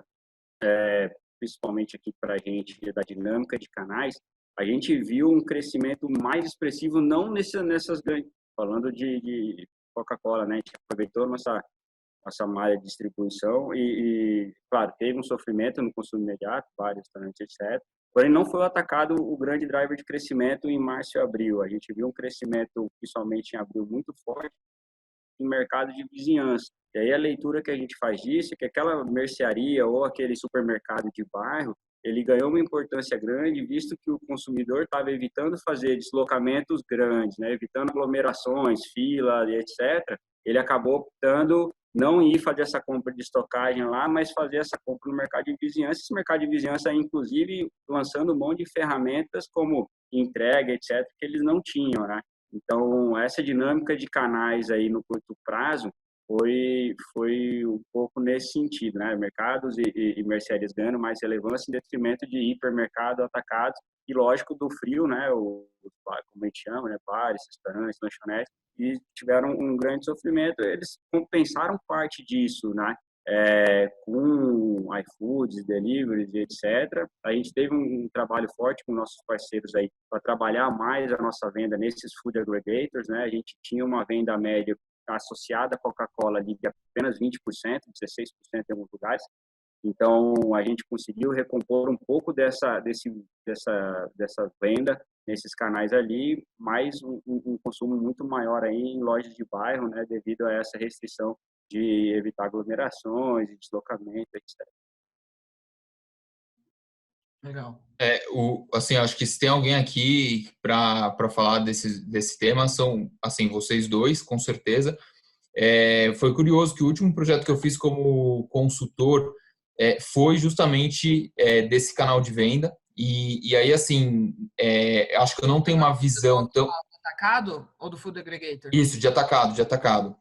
principalmente aqui para a gente, da dinâmica de canais, a gente viu um crescimento mais expressivo, não nessas grandes, falando de Coca-Cola, né? A gente aproveitou nossa malha de distribuição claro, teve um sofrimento no consumo imediato, vários restaurantes, etc. Porém, não foi atacado o grande driver de crescimento em março e abril. A gente viu um crescimento, principalmente em abril, muito forte em mercado de vizinhança. E aí a leitura que a gente faz disso é que aquela mercearia ou aquele supermercado de bairro, ele ganhou uma importância grande, visto que o consumidor estava evitando fazer deslocamentos grandes, né? Evitando aglomerações, fila, etc. Ele acabou optando não ir fazer essa compra de estocagem lá, mas fazer essa compra no mercado de vizinhança. Esse mercado de vizinhança, inclusive, lançando um monte de ferramentas como entrega, etc., que eles não tinham, né? Então, essa dinâmica de canais aí no curto prazo foi um pouco nesse sentido, né? Mercados e mercearias ganhando mais relevância em detrimento de hipermercado, atacados e, lógico, do frio, né? Como a gente chama, né? Bares, restaurantes, lanchonetes, e tiveram um grande sofrimento. Eles compensaram parte disso, né? Com iFoods, deliveries, etc. A gente teve um trabalho forte com nossos parceiros aí para trabalhar mais a nossa venda nesses food aggregators, né? A gente tinha uma venda média associada à Coca-Cola de apenas 20%, 16% em alguns lugares. Então, a gente conseguiu recompor um pouco dessa venda nesses canais ali, mais um consumo muito maior aí em lojas de bairro, né, devido a essa restrição de evitar aglomerações e deslocamento, etc. Legal. Assim, acho que se tem alguém aqui para falar desse tema, são, assim, vocês dois, com certeza. Foi curioso que o último projeto que eu fiz como consultor foi justamente desse canal de venda. E aí, assim, acho que eu não tenho uma visão tão... Atacado ou do Food Aggregator? Isso, de atacado.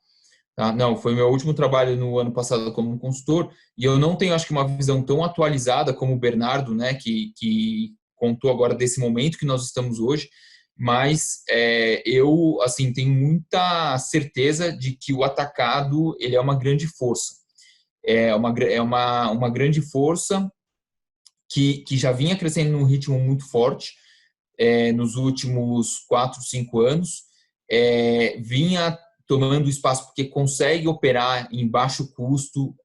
Tá? Não, foi meu último trabalho no ano passado como consultor, e eu não tenho, acho que, uma visão tão atualizada como o Bernardo, né, que contou agora desse momento que nós estamos hoje, mas eu, assim, tenho muita certeza de que o atacado, ele é uma grande força. É uma grande força que já vinha crescendo num ritmo muito forte nos últimos 4, 5 anos, vinha tomando espaço porque consegue operar em baixo custo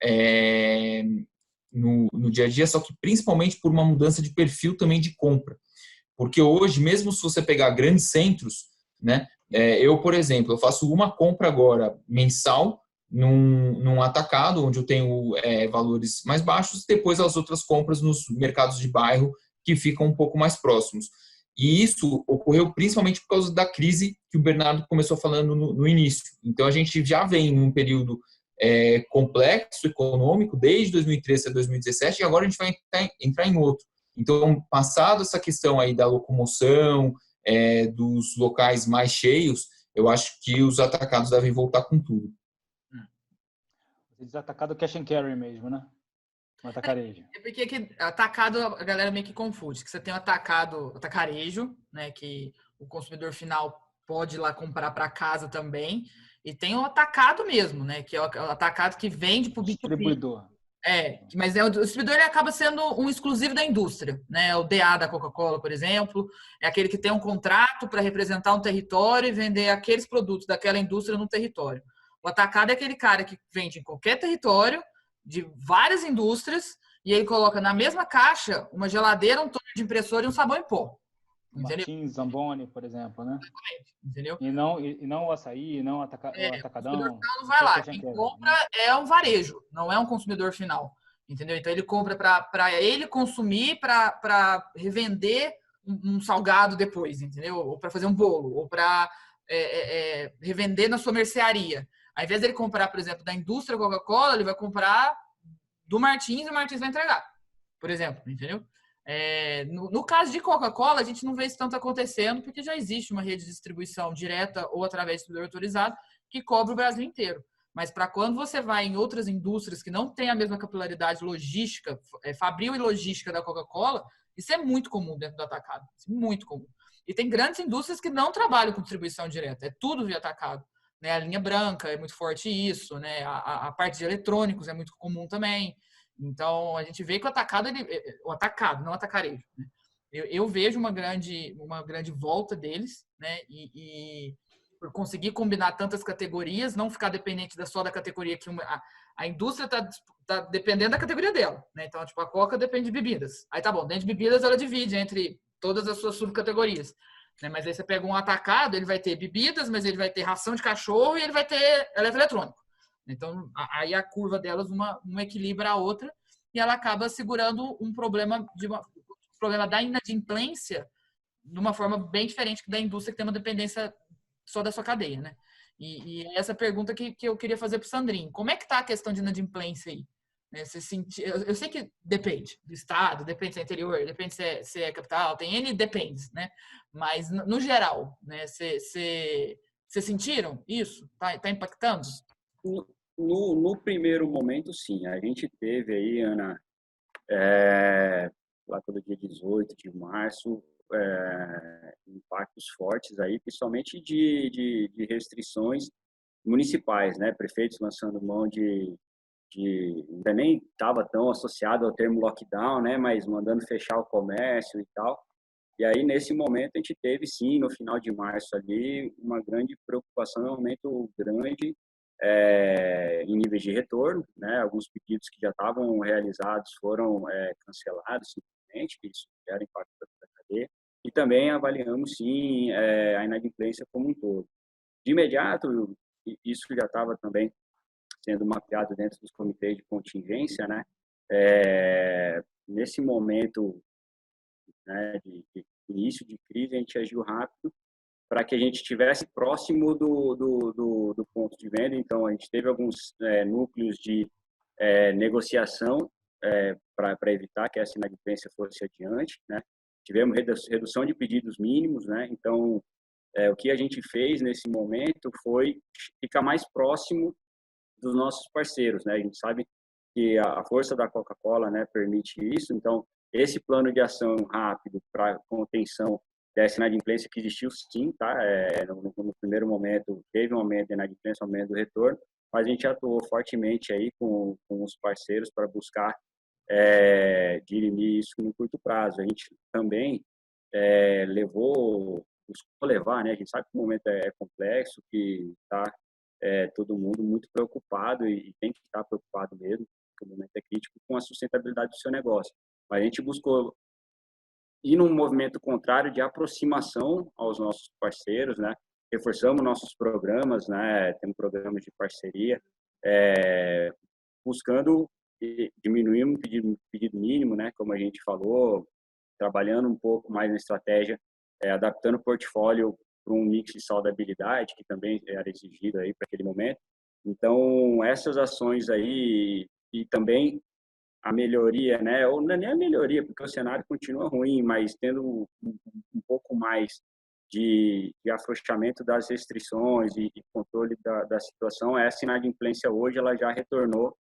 no dia a dia, só que principalmente por uma mudança de perfil também de compra. Porque hoje, mesmo se você pegar grandes centros, né, eu, por exemplo, eu faço uma compra agora mensal num atacado, onde eu tenho valores mais baixos, e depois as outras compras nos mercados de bairro que ficam um pouco mais próximos. E isso ocorreu principalmente por causa da crise que o Bernardo começou falando no início. Então, a gente já vem num período complexo econômico, desde 2013 a 2017, e agora a gente vai entrar em outro. Então, passado essa questão aí da locomoção, dos locais mais cheios, eu acho que os atacados devem voltar com tudo. Você diz atacado cash and carry mesmo, né? Um atacarejo. Porque aqui, atacado a galera meio que confunde, que você tem o atacarejo, né, que o consumidor final pode ir lá comprar para casa também, e tem o atacado mesmo, né, que é o atacado que vende para o B2B. Distribuidor. Mas o distribuidor ele acaba sendo um exclusivo da indústria, né? O DA da Coca-Cola, por exemplo, é aquele que tem um contrato para representar um território e vender aqueles produtos daquela indústria no território. O atacado é aquele cara que vende em qualquer território, de várias indústrias, e ele coloca na mesma caixa uma geladeira, um torno de impressora e um sabão em pó. Entendeu? Martins, Zamboni, por exemplo, né? Entendeu? E não o açaí, não o atacadão. O consumidor final não vai lá. Quem compra é um varejo, não é um consumidor final. Entendeu? Então ele compra para ele consumir, para revender um salgado depois, entendeu? Ou para fazer um bolo, ou para revender na sua mercearia. Ao invés dele comprar, por exemplo, da indústria Coca-Cola, ele vai comprar do Martins e o Martins vai entregar, por exemplo, entendeu? No caso de Coca-Cola, a gente não vê isso tanto acontecendo, porque já existe uma rede de distribuição direta ou através de distribuidor autorizado que cobre o Brasil inteiro. Mas para quando você vai em outras indústrias que não têm a mesma capilaridade logística, fabril e logística da Coca-Cola, isso é muito comum dentro do atacado. Isso é muito comum. E tem grandes indústrias que não trabalham com distribuição direta, é tudo via atacado. Né? A linha branca é muito forte isso, né? A parte de eletrônicos é muito comum também. Então, a gente vê que o atacado, o atacado, não atacarejo, né? Eu vejo uma grande volta deles, né? E por conseguir combinar tantas categorias, não ficar dependente só da categoria que a indústria está dependendo da categoria dela, né? Então, tipo, a Coca depende de bebidas. Aí tá bom, dentro de bebidas ela divide entre todas as suas subcategorias. Né? Mas aí você pega um atacado, ele vai ter bebidas, mas ele vai ter ração de cachorro e ele vai ter eletroeletrônico. Então, aí a curva delas, uma equilibra a outra e ela acaba segurando um problema da inadimplência de uma forma bem diferente que da indústria que tem uma dependência só da sua cadeia, né? E essa pergunta que eu queria fazer para o Sandrinho. Como é que está a questão de inadimplência aí? Eu sei que depende do estado, depende se é interior, depende se é capital, tem N dependes, né? Mas, no geral, né? Vocês sentiram isso? Tá impactando? No primeiro momento, sim. A gente teve aí, Ana, lá pelo dia 18 de março, impactos fortes aí, principalmente de restrições municipais, né? Prefeitos lançando mão ainda nem estava tão associado ao termo lockdown, né? Mas mandando fechar o comércio e tal. E aí, nesse momento, a gente teve, sim, no final de março ali, uma grande preocupação, um aumento grande em níveis de retorno, né? Alguns pedidos que já estavam realizados foram cancelados, simplesmente, isso gera impacto da cadeia. E também avaliamos, sim, a inadimplência como um todo. De imediato, isso já estava também sendo mapeado dentro dos comitês de contingência, né? Nesse momento, né, de início de crise, a gente agiu rápido para que a gente estivesse próximo do ponto de venda. Então, a gente teve alguns núcleos de negociação para evitar que essa inadimplência fosse adiante, né? Tivemos redução de pedidos mínimos, né? Então, o que a gente fez nesse momento foi ficar mais próximo dos nossos parceiros, né? A gente sabe que a força da Coca-Cola, né, permite isso. Então, esse plano de ação rápido para contenção dessa inadimplência que existiu, sim, tá? No primeiro momento teve um aumento da inadimplência, um aumento do retorno, mas a gente atuou fortemente aí com os parceiros para buscar dirimir isso no curto prazo. A gente também buscou levar, né? A gente sabe que o momento é complexo, que está todo mundo muito preocupado e tem que estar preocupado mesmo, porque o momento é crítico, com a sustentabilidade do seu negócio. Mas a gente buscou ir num movimento contrário de aproximação aos nossos parceiros, né? Reforçamos nossos programas, né? Temos programas de parceria, buscando diminuir um pedido mínimo, né? Como a gente falou, trabalhando um pouco mais na estratégia, adaptando o portfólio para um mix de saudabilidade, que também era exigido aí para aquele momento. Então, essas ações aí e também a melhoria, né? Ou não é nem a melhoria, porque o cenário continua ruim, mas tendo um pouco mais de afrouxamento das restrições e controle da situação, essa inadimplência hoje ela já retornou,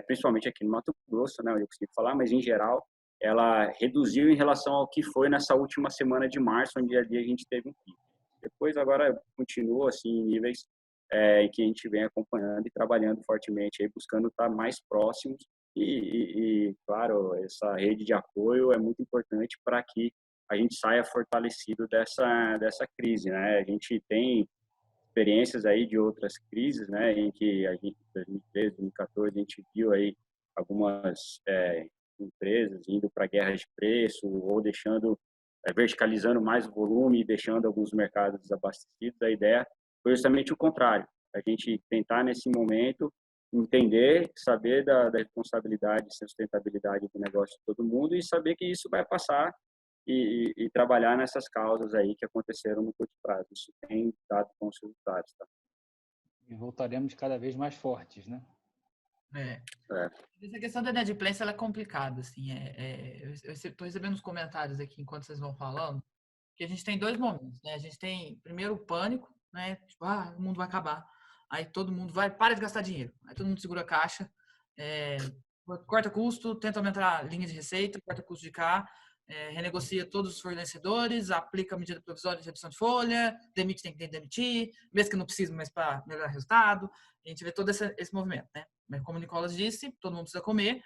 principalmente aqui no Mato Grosso, né? Eu consigo falar, mas em geral ela reduziu em relação ao que foi nessa última semana de março, onde ali a gente teve um pico. Depois agora continua assim em níveis em que a gente vem acompanhando e trabalhando fortemente aí, buscando estar mais próximos claro, essa rede de apoio é muito importante para que a gente saia fortalecido dessa crise, né? A gente tem experiências aí de outras crises, né, em que a gente, em 2013, 2014, a gente viu aí algumas empresas indo para guerras de preço ou deixando, verticalizando mais o volume e deixando alguns mercados desabastecidos. A ideia foi justamente o contrário, a gente tentar nesse momento entender, saber da responsabilidade e sustentabilidade do negócio de todo mundo e saber que isso vai passar e trabalhar nessas causas aí que aconteceram no curto prazo. Isso tem dado bons resultados, tá? E voltaremos cada vez mais fortes, né? É. É. Essa questão da inadimplência ela é complicada, assim. Eu estou recebendo uns comentários aqui enquanto vocês vão falando, que a gente tem dois momentos, né? A gente tem, primeiro, o pânico, né? Tipo, o mundo vai acabar. Aí todo mundo para de gastar dinheiro. Aí todo mundo segura a caixa, corta custo, tenta aumentar a linha de receita, corta custo de cá, renegocia todos os fornecedores, aplica a medida provisória de redução de folha, demite tem que demitir, mesmo que não precise, mas para melhorar o resultado. A gente vê todo esse movimento, né? Mas como o Nicolas disse, todo mundo precisa comer,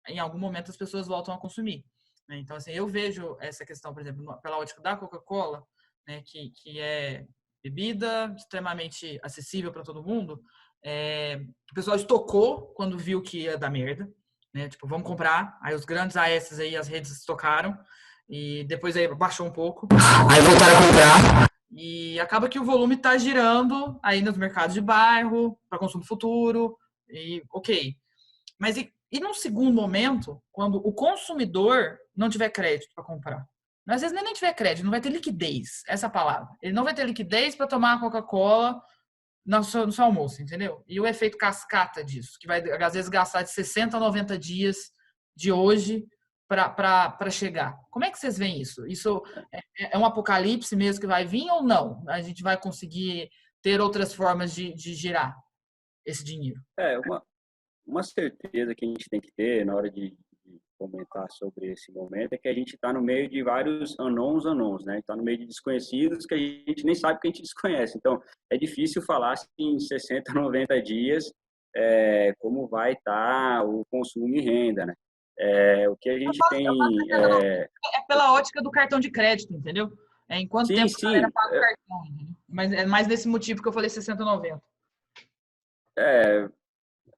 em algum momento as pessoas voltam a consumir. Né? Então, assim, eu vejo essa questão, por exemplo, pela ótica da Coca-Cola, né, que é bebida extremamente acessível para todo mundo, o pessoal estocou quando viu que ia dar merda, né? Tipo, vamos comprar. Aí os grandes AS aí, as redes estocaram e depois aí baixou um pouco. Aí voltaram a comprar. E acaba que o volume está girando aí nos mercados de bairro, para consumo futuro, e ok. Mas e num segundo momento, quando o consumidor não tiver crédito para comprar? Às vezes nem tiver crédito, não vai ter liquidez, essa é a palavra. Ele não vai ter liquidez para tomar a Coca-Cola no seu almoço, entendeu? E o efeito cascata disso, que vai às vezes gastar de 60 a 90 dias de hoje para chegar. Como é que vocês veem isso? Isso é um apocalipse mesmo que vai vir ou não? A gente vai conseguir ter outras formas de girar esse dinheiro? Uma certeza que a gente tem que ter na hora de comentar sobre esse momento é que a gente está no meio de vários unknowns, né? Está no meio de desconhecidos que a gente nem sabe que a gente desconhece. Então, é difícil falar assim, em 60, 90 dias como vai estar o consumo e renda, né? O que a gente tem... É pela ótica do cartão de crédito, entendeu? Em quanto sim, tempo a galera sim. paga o cartão, entendeu? Mas é mais desse motivo que eu falei 60, 90.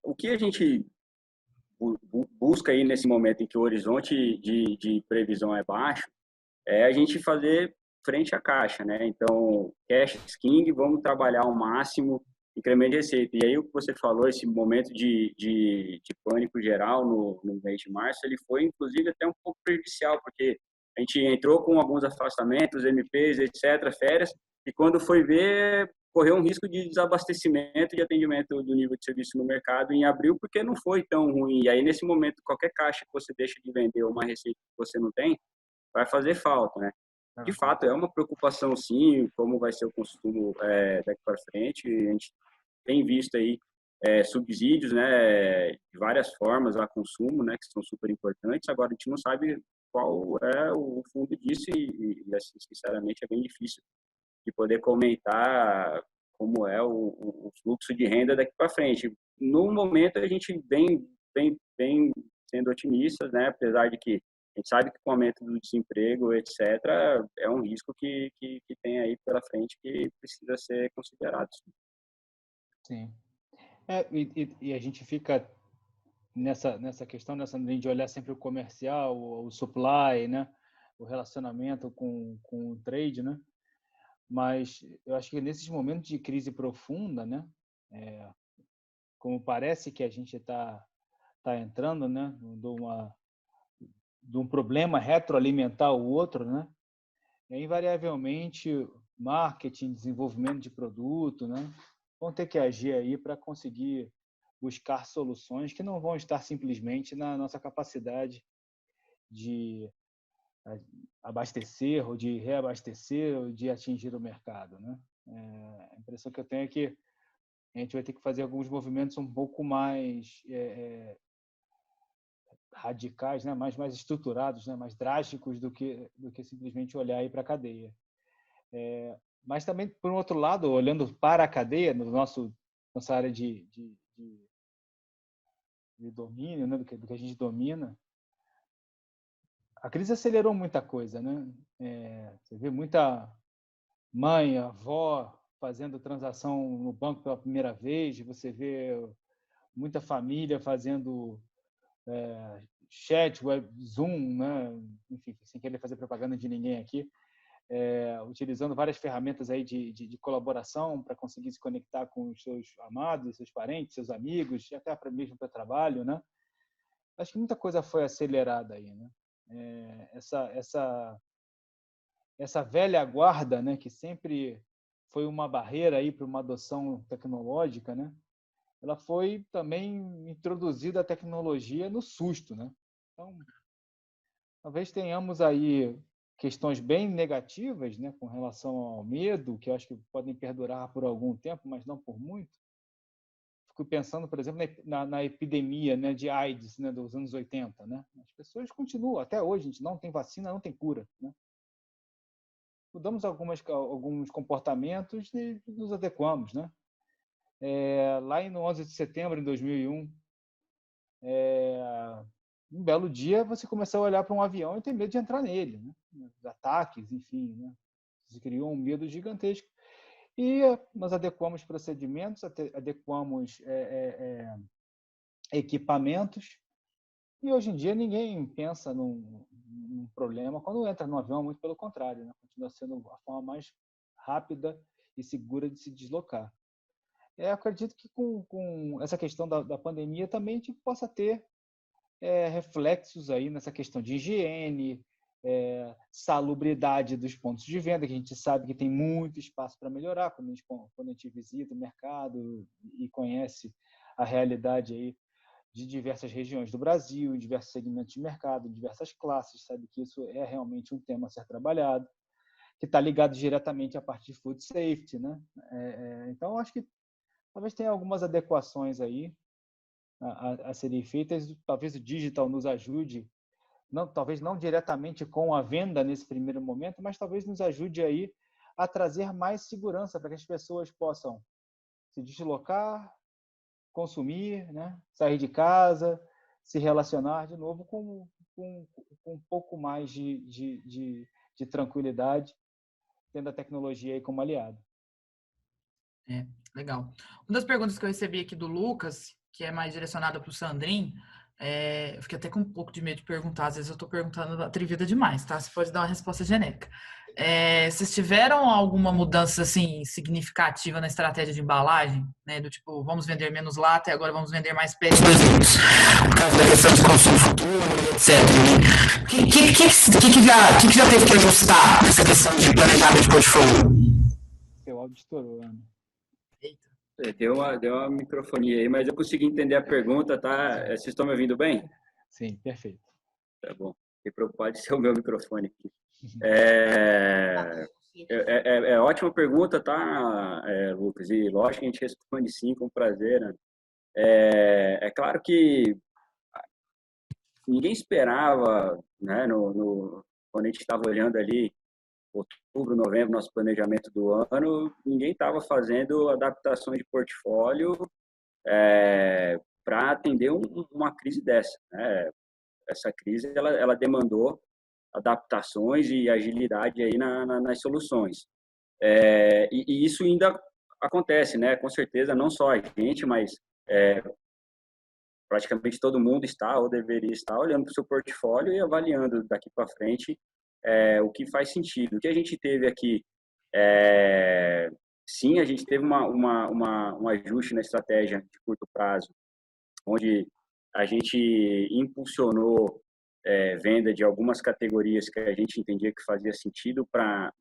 O que a gente busca aí nesse momento em que o horizonte de previsão é baixo, é a gente fazer frente à caixa, né? Então, cash is king, vamos trabalhar ao máximo incremento de receita. E aí o que você falou, esse momento de pânico geral no mês de março, ele foi inclusive até um pouco prejudicial, porque a gente entrou com alguns afastamentos, MPs, etc., férias, e quando foi ver, correu um risco de desabastecimento de atendimento do nível de serviço no mercado em abril, porque não foi tão ruim. E aí, nesse momento, qualquer caixa que você deixa de vender ou uma receita que você não tem, vai fazer falta, né? De fato, é uma preocupação, sim, como vai ser o consumo daqui para frente. A gente tem visto aí subsídios, né, de várias formas a consumo, né, que são super importantes. Agora, a gente não sabe qual é o fundo disso e assim, sinceramente, é bem difícil de poder comentar como é o fluxo de renda daqui para frente. No momento, a gente vem sendo otimistas, né, apesar de que a gente sabe que com o aumento do desemprego, etc., é um risco que tem aí pela frente que precisa ser considerado. Sim. E a gente fica nessa questão, nessa de olhar sempre o comercial, o supply, né? O relacionamento com o trade, né? Mas eu acho que nesses momentos de crise profunda, né? Como parece que a gente está entrando, né? De um problema retroalimentar o outro, né? Invariavelmente marketing, desenvolvimento de produto, né? Vão ter que agir aí para conseguir buscar soluções que não vão estar simplesmente na nossa capacidade de abastecer ou de reabastecer ou de atingir o mercado, né? A impressão que eu tenho é que a gente vai ter que fazer alguns movimentos um pouco mais radicais, né? mais estruturados, né? Mais drásticos do que simplesmente olhar aí para a cadeia. Mas também, por um outro lado, olhando para a cadeia, nossa área de de domínio, né, do que a gente domina, a crise acelerou muita coisa, né? Você vê muita mãe, avó fazendo transação no banco pela primeira vez, você vê muita família fazendo chat, web, Zoom, né? Enfim, sem querer fazer propaganda de ninguém aqui, utilizando várias ferramentas aí de colaboração para conseguir se conectar com os seus amados, seus parentes, seus amigos, e até mesmo para trabalho, né? Acho que muita coisa foi acelerada aí, né? Essa velha guarda, né, que sempre foi uma barreira aí para uma adoção tecnológica, né? Ela foi também introduzida a tecnologia no susto, né? Então, talvez tenhamos aí questões bem negativas, né, com relação ao medo, que eu acho que podem perdurar por algum tempo, mas não por muito. Fico pensando, por exemplo, na epidemia, né, de AIDS, né, dos anos 80, né? As pessoas continuam, até hoje, a gente não tem vacina, não tem cura, né? Mudamos alguns comportamentos e nos adequamos, né? Lá no 11 de setembro de 2001, um belo dia você começou a olhar para um avião e ter medo de entrar nele, né? Os ataques, enfim, né? Se criou um medo gigantesco. E nós adequamos procedimentos, adequamos equipamentos, e hoje em dia ninguém pensa num problema quando entra no avião, muito pelo contrário, né? Continua sendo a forma mais rápida e segura de se deslocar. Eu acredito que com essa questão da pandemia também a gente possa ter reflexos aí nessa questão de higiene, salubridade dos pontos de venda, que a gente sabe que tem muito espaço para melhorar quando a gente visita o mercado e conhece a realidade aí de diversas regiões do Brasil, em diversos segmentos de mercado, em diversas classes, sabe que isso é realmente um tema a ser trabalhado, que está ligado diretamente à parte de food safety, né? Então, acho que talvez tenha algumas adequações aí a serem feitas. Talvez o digital nos ajude, talvez não diretamente com a venda nesse primeiro momento, mas talvez nos ajude aí a trazer mais segurança para que as pessoas possam se deslocar, consumir, né? Sair de casa, se relacionar de novo com um pouco mais de tranquilidade, tendo a tecnologia aí como aliado. Legal. Uma das perguntas que eu recebi aqui do Lucas, que é mais direcionada para o Sandrin, eu fiquei até com um pouco de medo de perguntar, às vezes eu estou perguntando atrevida demais, tá? Você pode dar uma resposta genérica. Vocês tiveram alguma mudança assim significativa na estratégia de embalagem, né? Do tipo, vamos vender menos lata e agora vamos vender mais pet produtos, por causa da questão de consumo futuro, etc. O que já teve que ajustar essa questão de planejamento de portfólio? Seu áudio estourou, Ana. Deu uma microfonia aí, mas eu consegui entender a pergunta, tá? Vocês estão me ouvindo bem? Sim, perfeito. Tá bom. Fiquei preocupado de ser o meu microfone aqui. É ótima pergunta, tá, Lucas? E lógico que a gente responde sim, com prazer, né? É claro que ninguém esperava, né, quando a gente estava olhando ali, outubro, novembro, nosso planejamento do ano, ninguém estava fazendo adaptações de portfólio para atender uma crise dessa, né? Essa crise ela demandou adaptações e agilidade aí nas soluções. E isso ainda acontece, né? Com certeza, não só a gente, mas praticamente todo mundo está ou deveria estar olhando para o seu portfólio e avaliando daqui para frente o que faz sentido. O que a gente teve aqui, sim, a gente teve um ajuste na estratégia de curto prazo, onde a gente impulsionou venda de algumas categorias que a gente entendia que fazia sentido para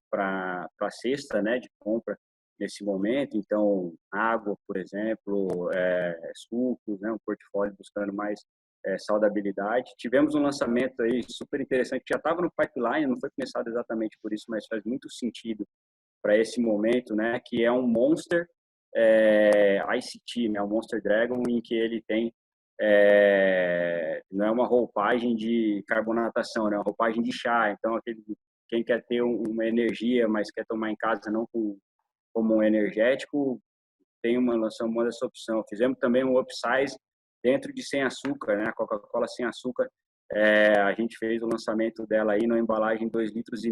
a cesta, né, de compra nesse momento. Então, água, por exemplo, sucos, né, um portfólio buscando mais saudabilidade. Tivemos um lançamento aí super interessante, que já estava no pipeline, não foi começado exatamente por isso, mas faz muito sentido para esse momento, né, que é um Monster ICT, né, um Monster Dragon, em que ele tem não é uma roupagem de carbonatação, né, é uma roupagem de chá. Então, quem quer ter uma energia, mas quer tomar em casa não como um energético, lançamos essa opção. Fizemos também um upsize dentro de sem açúcar, né? A Coca-Cola sem açúcar. A gente fez o lançamento dela aí na embalagem 2,5 litros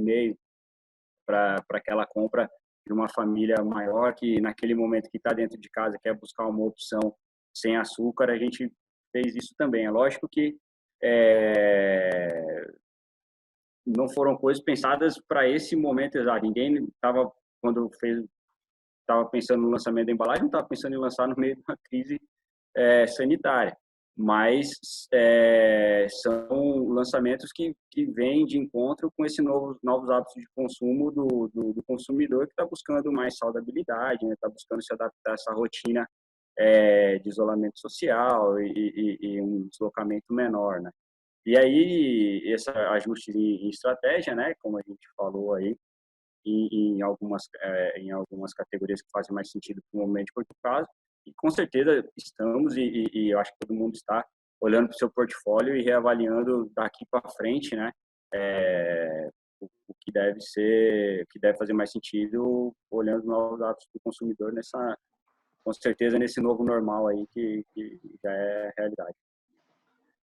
para aquela compra de uma família maior que naquele momento que está dentro de casa quer buscar uma opção sem açúcar. A gente fez isso também. É lógico que não foram coisas pensadas para esse momento exato. Ninguém estava, quando estava pensando no lançamento da embalagem, não estava pensando em lançar no meio de uma crise sanitária. Mas são lançamentos que vêm de encontro com esses novos hábitos de consumo do consumidor, que está buscando mais saudabilidade, né? Está buscando se adaptar a essa rotina de isolamento social e um deslocamento menor, né? E aí, esse ajuste em estratégia, né, como a gente falou aí, em algumas categorias que fazem mais sentido para o momento de curto prazo, e com certeza estamos, e eu acho que todo mundo está olhando para o seu portfólio e reavaliando daqui para frente, né, o que deve ser, o que deve fazer mais sentido, olhando os novos hábitos do consumidor com certeza nesse novo normal aí que já é realidade.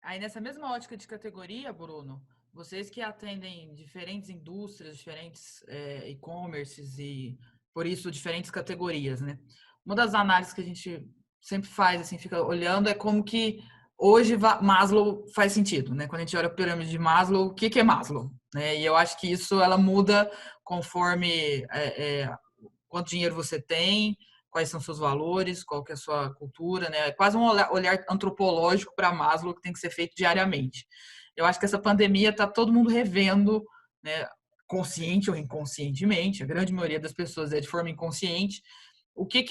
Aí, nessa mesma ótica de categoria, Bruno, vocês que atendem diferentes indústrias, diferentes e-commerces e, por isso, diferentes categorias, né? Uma das análises que a gente sempre faz, assim, fica olhando, é como que hoje Maslow faz sentido, né? Quando a gente olha a pirâmide de Maslow, o que é Maslow? Né? E eu acho que isso, ela muda conforme quanto dinheiro você tem, quais são seus valores, qual que é a sua cultura, né? É quase um olhar antropológico para Maslow que tem que ser feito diariamente. Eu acho que essa pandemia está todo mundo revendo, né, consciente ou inconscientemente, a grande maioria das pessoas é de forma inconsciente, o que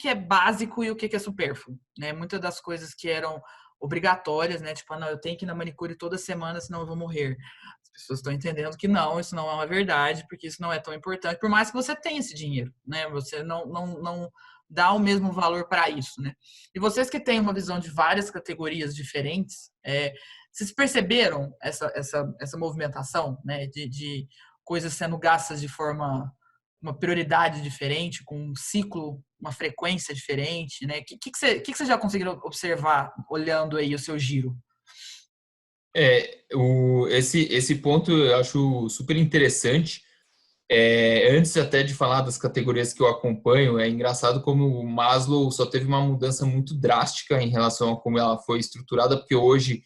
é básico e o que é supérfluo, né? Muitas das coisas que eram obrigatórias, né? Tipo, não, eu tenho que ir na manicure toda semana, senão eu vou morrer. As pessoas estão entendendo que não, isso não é uma verdade, porque isso não é tão importante, por mais que você tenha esse dinheiro, né? Você não dá o mesmo valor para isso, né? E vocês que têm uma visão de várias categorias diferentes, vocês perceberam essa movimentação, né? De coisas sendo gastas de forma, uma prioridade diferente, com um ciclo, uma frequência diferente, né? O que você já conseguiu observar olhando aí o seu giro? Esse ponto eu acho super interessante. Antes até de falar das categorias que eu acompanho, é engraçado como o Maslow só teve uma mudança muito drástica em relação a como ela foi estruturada, porque hoje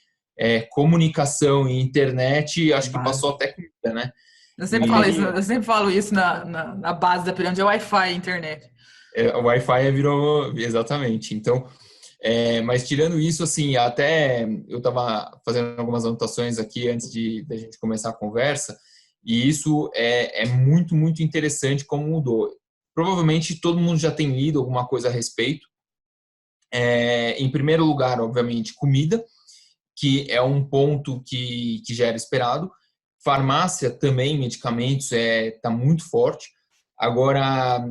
comunicação e internet acho que passou até comida, né? Eu sempre falo isso na base da pirâmide, é Wi-Fi e internet. O Wi-Fi virou, exatamente. Então, mas tirando isso, assim, até eu estava fazendo algumas anotações aqui antes da gente começar a conversa, e isso é muito, muito interessante como mudou. Provavelmente todo mundo já tem lido alguma coisa a respeito. Em primeiro lugar, obviamente, comida, que é um ponto que já era esperado. Farmácia também, medicamentos, está muito forte. Agora,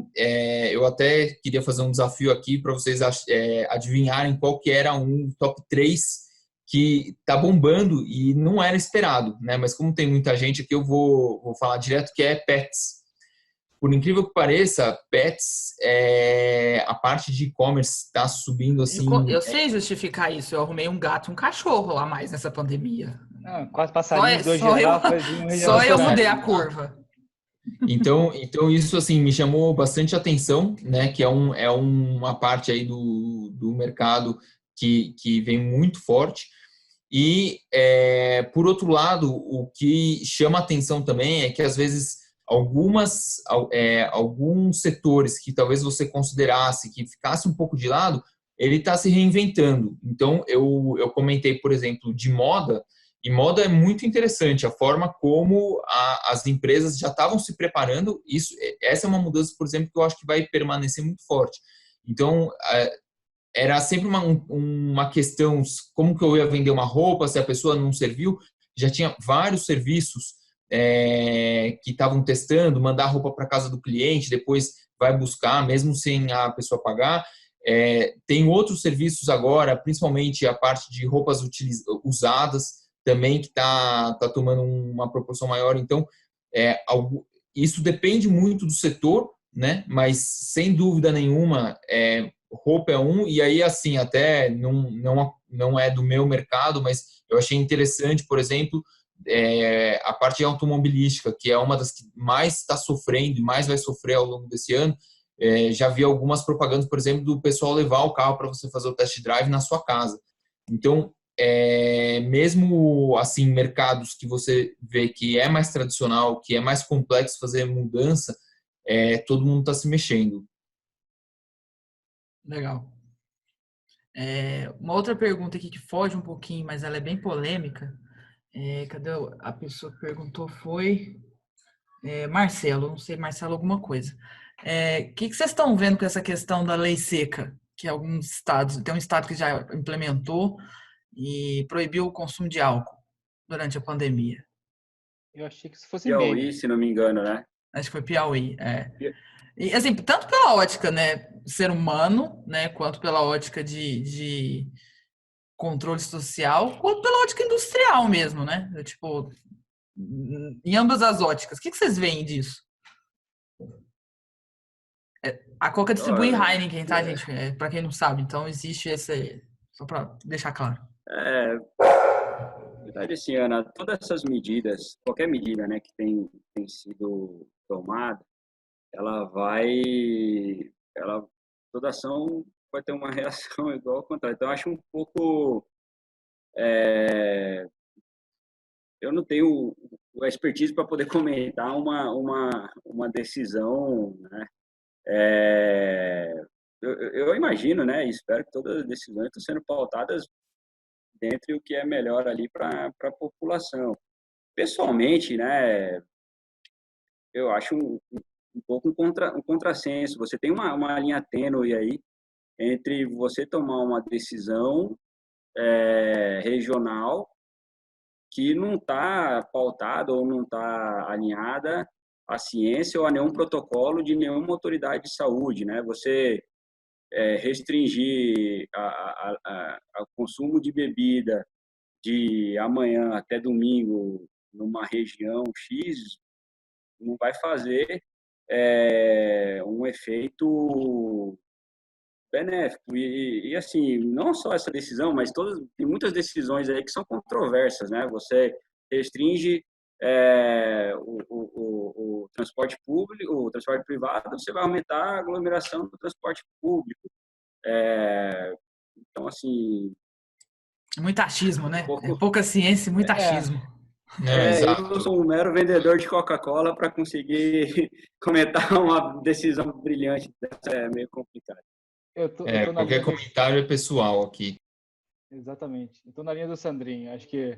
eu até queria fazer um desafio aqui para vocês adivinharem qual que era um top 3 que está bombando e não era esperado, né? Mas como tem muita gente aqui, eu vou falar direto que é pets. Por incrível que pareça, pets, a parte de e-commerce está subindo assim. Eu sei justificar isso. Eu arrumei um gato e um cachorro a mais nessa pandemia. Quase passarinhos, dois girafas e um Só eu mudei a curva. Então isso assim me chamou bastante atenção, né? Que é uma parte aí do mercado que vem muito forte. E por outro lado, o que chama atenção também é que às vezes alguns setores que talvez você considerasse que ficasse um pouco de lado, ele está se reinventando. Então eu comentei, por exemplo, de moda. E moda é muito interessante, a forma como as empresas já estavam se preparando. Essa é uma mudança, por exemplo, que eu acho que vai permanecer muito forte. Então, era sempre uma questão, como que eu ia vender uma roupa, se a pessoa não serviu. Já tinha vários serviços que estavam testando, mandar a roupa para casa do cliente, depois vai buscar, mesmo sem a pessoa pagar. Tem outros serviços agora, principalmente a parte de roupas usadas, também que está tomando uma proporção maior. Então, isso depende muito do setor, né? Mas, sem dúvida nenhuma, roupa é um. E aí, assim, até não é do meu mercado, mas eu achei interessante, por exemplo, a parte automobilística, que é uma das que mais está sofrendo e mais vai sofrer ao longo desse ano. Já vi algumas propagandas, por exemplo, do pessoal levar o carro para você fazer o test drive na sua casa. Então, mesmo assim, mercados que você vê que é mais tradicional, que é mais complexo fazer mudança, todo mundo está se mexendo. Legal. Uma outra pergunta aqui que foge um pouquinho, mas ela é bem polêmica. Cadê a pessoa que perguntou? Foi Marcelo, não sei, Marcelo alguma coisa. O que vocês estão vendo com essa questão da lei seca? Que alguns estados, tem um estado que já implementou e proibiu o consumo de álcool durante a pandemia. Eu achei que isso fosse Piauí, meme. se não me engano, né? Acho que foi Piauí. E assim, tanto pela ótica, né, ser humano, né, quanto pela ótica de controle social, quanto pela ótica industrial mesmo, né? Tipo, em ambas as óticas. O que vocês veem disso? A Coca distribui Heineken, tá, gente? Para quem não sabe. Então, existe esse... Só para deixar claro. Na verdade, assim, Ana, todas essas medidas, qualquer medida, né, que tem sido tomada, toda ação vai ter uma reação igual ao contrário. Então, eu acho um pouco, eu não tenho a expertise para poder comentar uma decisão, né? Eu imagino, né, e espero que todas as decisões estão sendo pautadas dentro do que é melhor ali para a população. Pessoalmente, né, eu acho um pouco um contrassenso. Você tem uma linha tênue aí entre você tomar uma decisão regional que não está pautada ou não está alinhada à ciência ou a nenhum protocolo de nenhuma autoridade de saúde, né? Você restringir o consumo de bebida de amanhã até domingo numa região X não vai fazer um efeito benéfico. E assim, não só essa decisão, mas tem muitas decisões aí que são controversas, né? Você restringe o transporte público, o transporte privado, você vai aumentar a aglomeração do transporte público. Então, assim... Muito achismo, né? Pouca ciência e muito achismo. Eu sou um mero vendedor de Coca-Cola para conseguir comentar uma decisão brilhante dessa é meio complicado. Qualquer comentário é pessoal aqui. Exatamente. Eu estou na linha do Sandrinho. Acho que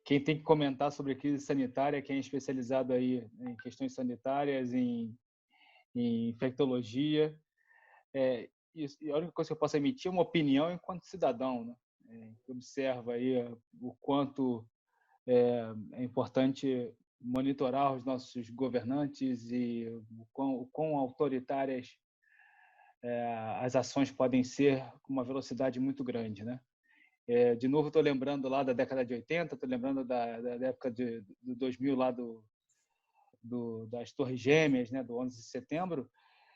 quem tem que comentar sobre a crise sanitária, quem é especializado aí em questões sanitárias, em infectologia, e a única coisa que eu posso emitir é uma opinião enquanto cidadão, né? Que observa aí o quanto é importante monitorar os nossos governantes e o quão autoritárias as ações podem ser com uma velocidade muito grande, né? De novo, estou lembrando lá da década de 80, estou lembrando da época de 2000 lá das Torres Gêmeas, né, do 11 de setembro.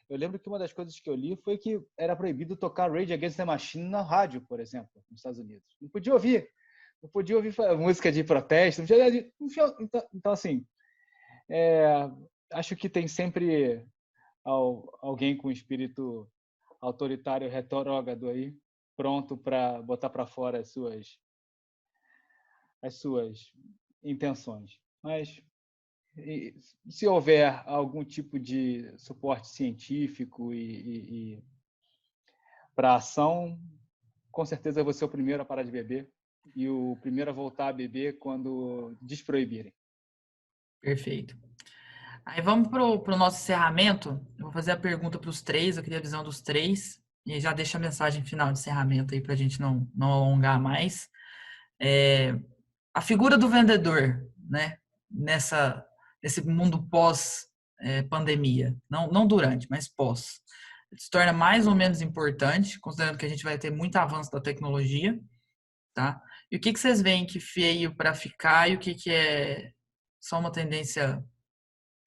Eu lembro que uma das coisas que eu li foi que era proibido tocar Rage Against the Machine na rádio, por exemplo, nos Estados Unidos. Não podia ouvir música de protesto. Então assim, acho que tem sempre alguém com espírito autoritário retrógrado aí, pronto para botar para fora as suas intenções. Mas se houver algum tipo de suporte científico e para ação, com certeza eu vou ser o primeiro a parar de beber e o primeiro a voltar a beber quando desproibirem. Perfeito. Aí vamos para o nosso encerramento. Eu vou fazer a pergunta para os três, eu queria a visão dos três, e já deixa a mensagem final de encerramento aí para a gente não alongar mais. A figura do vendedor, né, nesse mundo pós-pandemia, não durante, mas pós, se torna mais ou menos importante, considerando que a gente vai ter muito avanço da tecnologia, tá? E o que vocês veem que veio para ficar e o que é só uma tendência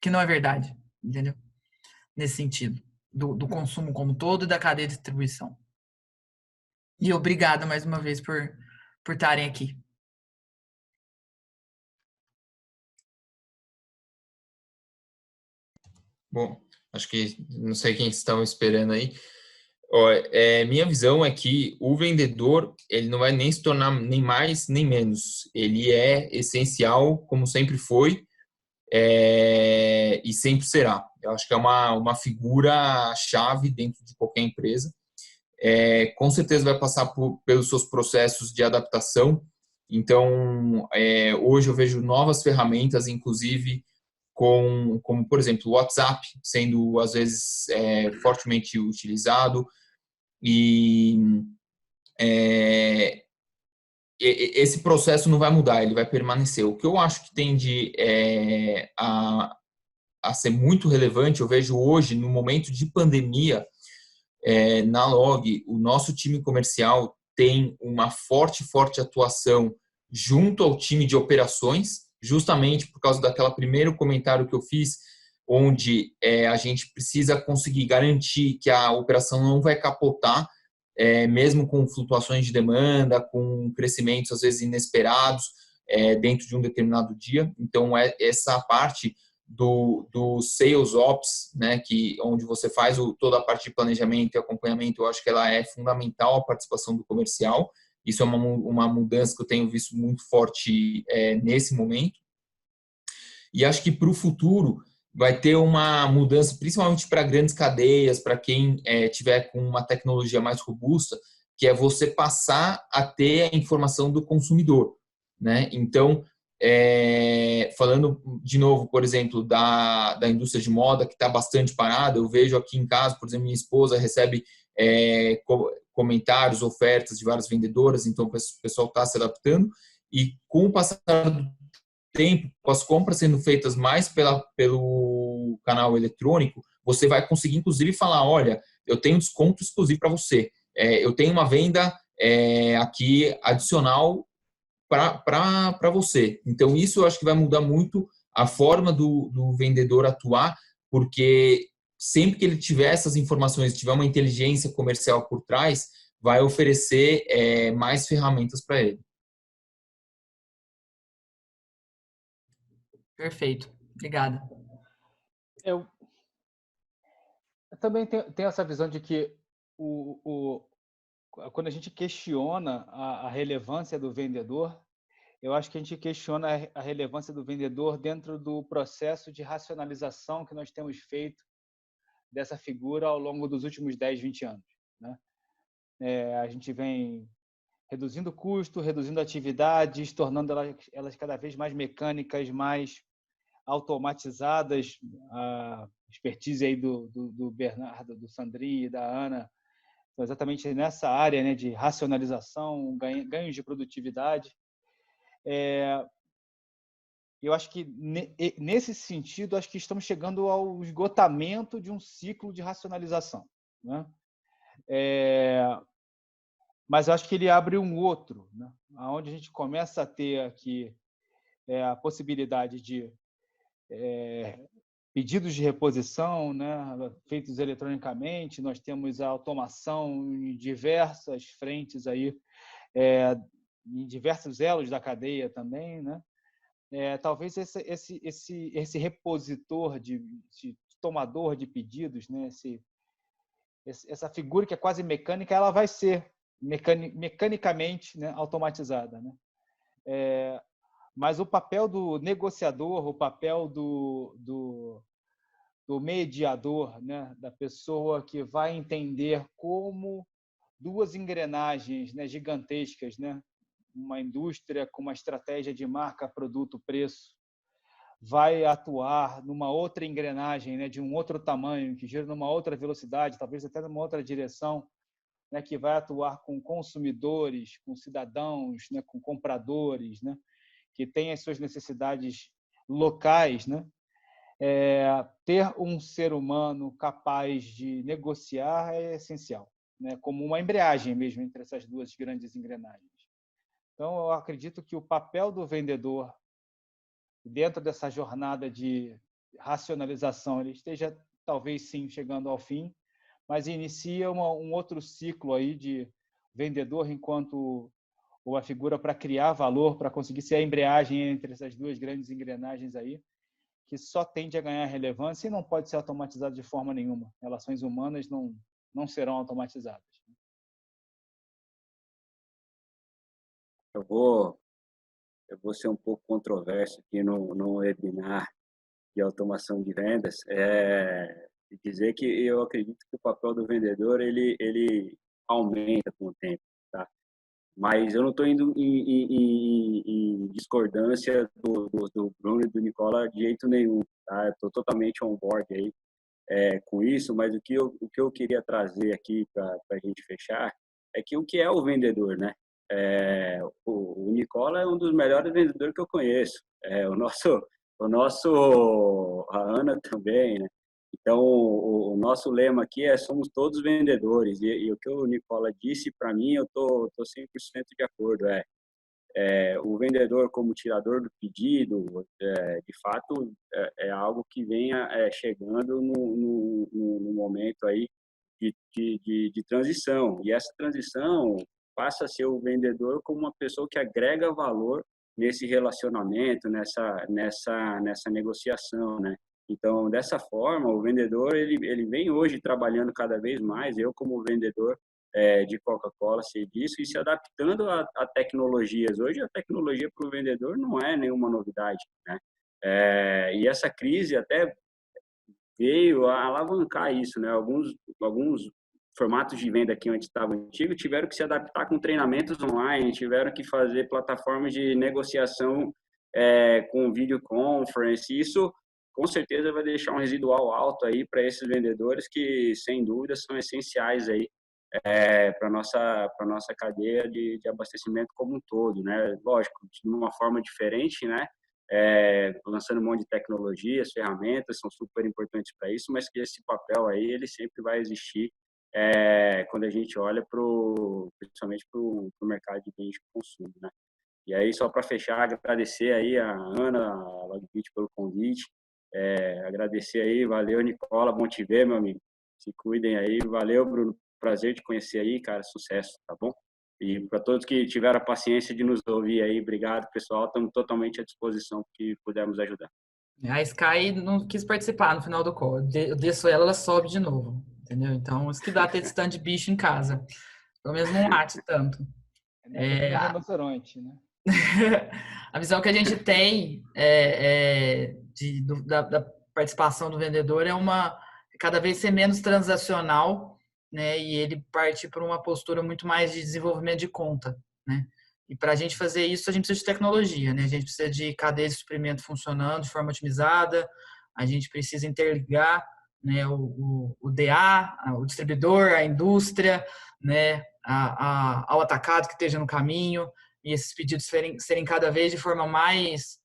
que não é verdade, entendeu? Nesse sentido, do consumo como todo e da cadeia de distribuição. E obrigada mais uma vez por por estarem aqui. Bom, acho que não sei quem estão esperando aí. Ó, minha visão é que o vendedor ele não vai nem se tornar nem mais nem menos. Ele é essencial, como sempre foi, e sempre será. Eu acho que é uma figura-chave dentro de qualquer empresa. Com certeza vai passar pelos seus processos de adaptação. Então, hoje eu vejo novas ferramentas, inclusive como, por exemplo, o WhatsApp sendo, às vezes, fortemente utilizado. E esse processo não vai mudar, ele vai permanecer. O que eu acho que tende a ser muito relevante, eu vejo hoje, no momento de pandemia, na Log, o nosso time comercial tem uma forte atuação junto ao time de operações, justamente por causa daquele primeiro comentário que eu fiz, onde a gente precisa conseguir garantir que a operação não vai capotar, mesmo com flutuações de demanda, com crescimentos às vezes inesperados dentro de um determinado dia. Então, essa parte do Sales Ops, né, onde você faz toda a parte de planejamento e acompanhamento, eu acho que ela é fundamental, a participação do comercial. Isso é uma mudança que eu tenho visto muito forte nesse momento. E acho que para o futuro vai ter uma mudança, principalmente para grandes cadeias, para quem tiver com uma tecnologia mais robusta, que é você passar a ter a informação do consumidor, né? Então, falando de novo, por exemplo, da indústria de moda, que está bastante parada, eu vejo aqui em casa, por exemplo, minha esposa recebe comentários, ofertas de várias vendedoras, então o pessoal está se adaptando, e com o passar do tempo, com as compras sendo feitas mais pelo canal eletrônico, você vai conseguir, inclusive, falar, olha, eu tenho desconto exclusivo para você, eu tenho uma venda aqui adicional para você. Então, isso eu acho que vai mudar muito a forma do vendedor atuar, porque sempre que ele tiver essas informações, tiver uma inteligência comercial por trás, vai oferecer mais ferramentas para ele. Perfeito. Obrigada. Eu também tenho essa visão de que quando a gente questiona a relevância do vendedor, eu acho que a gente questiona a relevância do vendedor dentro do processo de racionalização que nós temos feito dessa figura ao longo dos últimos 10, 20 anos, né? A gente vem reduzindo custo, reduzindo atividades, tornando elas cada vez mais mecânicas, mais automatizadas. A expertise aí do Bernardo, do Sandri e da Ana, exatamente nessa área, né, de racionalização, ganhos de produtividade. Eu acho que, nesse sentido, acho que estamos chegando ao esgotamento de um ciclo de racionalização, né? Mas eu acho que ele abre um outro, né? Onde a gente começa a ter aqui a possibilidade de pedidos de reposição, né, feitos eletronicamente. Nós temos a automação em diversas frentes aí, em diversos elos da cadeia também, né? Talvez esse repositor de tomador de pedidos, né, essa figura que é quase mecânica, ela vai ser mecanicamente, né, automatizada, né? Mas o papel do negociador, o papel do mediador, né, da pessoa que vai entender como duas engrenagens, né, gigantescas, né, uma indústria com uma estratégia de marca, produto, preço, vai atuar numa outra engrenagem, né, de um outro tamanho, que gira numa outra velocidade, talvez até numa outra direção, né, que vai atuar com consumidores, com cidadãos, né, com compradores, né, que têm as suas necessidades locais, né? Ter um ser humano capaz de negociar é essencial, né? Como uma embreagem mesmo entre essas duas grandes engrenagens. Então, eu acredito que o papel do vendedor dentro dessa jornada de racionalização, ele esteja talvez sim chegando ao fim, mas inicia um outro ciclo aí de vendedor enquanto ou a figura para criar valor, para conseguir ser a embreagem entre essas duas grandes engrenagens aí, que só tende a ganhar relevância e não pode ser automatizado de forma nenhuma. Relações humanas não serão automatizadas. Eu vou ser um pouco controverso aqui no webinar de automação de vendas, e dizer que eu acredito que o papel do vendedor ele aumenta com o tempo, tá? Mas eu não estou indo em discordância do Bruno e do Nicola de jeito nenhum, tá? Estou totalmente on board aí com isso, mas o que eu queria trazer aqui para a gente fechar é que o que é o vendedor, né? O Nicola é um dos melhores vendedores que eu conheço. A Ana também, né? Então, o nosso lema aqui somos todos vendedores. E o que o Nicola disse, para mim, eu tô 100% de acordo. O vendedor como tirador do pedido, de fato, é algo que venha chegando no momento aí de transição. E essa transição passa a ser o vendedor como uma pessoa que agrega valor nesse relacionamento, nessa negociação, né? Então, dessa forma, o vendedor ele vem hoje trabalhando cada vez mais. Eu, como vendedor de Coca-Cola, sei disso, e se adaptando a tecnologias. Hoje, a tecnologia para o vendedor não é nenhuma novidade, né? E essa crise até veio a alavancar isso, né? Alguns formatos de venda que antes estavam antigos tiveram que se adaptar com treinamentos online, tiveram que fazer plataformas de negociação com video conference. Isso com certeza vai deixar um residual alto aí para esses vendedores que, sem dúvida, são essenciais aí para nossa cadeia de abastecimento como um todo, né? Lógico, de uma forma diferente, né? Lançando um monte de tecnologias, ferramentas são super importantes para isso, mas que esse papel aí ele sempre vai existir quando a gente olha principalmente para o mercado de bens de consumo, né? E aí, só para fechar, agradecer aí a Ana, a Logbit pelo convite, agradecer aí, valeu, Nicola, bom te ver, meu amigo, se cuidem aí, valeu, Bruno, prazer te conhecer aí, cara, sucesso, tá bom? E para todos que tiveram a paciência de nos ouvir aí, obrigado, pessoal, estamos totalmente à disposição que pudermos ajudar. A Sky não quis participar no final do call. Eu desço ela sobe de novo, entendeu? Então, isso que dá ter esse tanto de bicho em casa. Pelo menos não late tanto. É rinoceronte, né? A visão que a gente tem da participação do vendedor é cada vez ser menos transacional, né? E ele parte para uma postura muito mais de desenvolvimento de conta, né? E para a gente fazer isso, a gente precisa de tecnologia, né? A gente precisa de cadeia de suprimento funcionando de forma otimizada, a gente precisa interligar, né, o DA, o distribuidor, a indústria, né, ao atacado que esteja no caminho, e esses pedidos serem cada vez de forma mais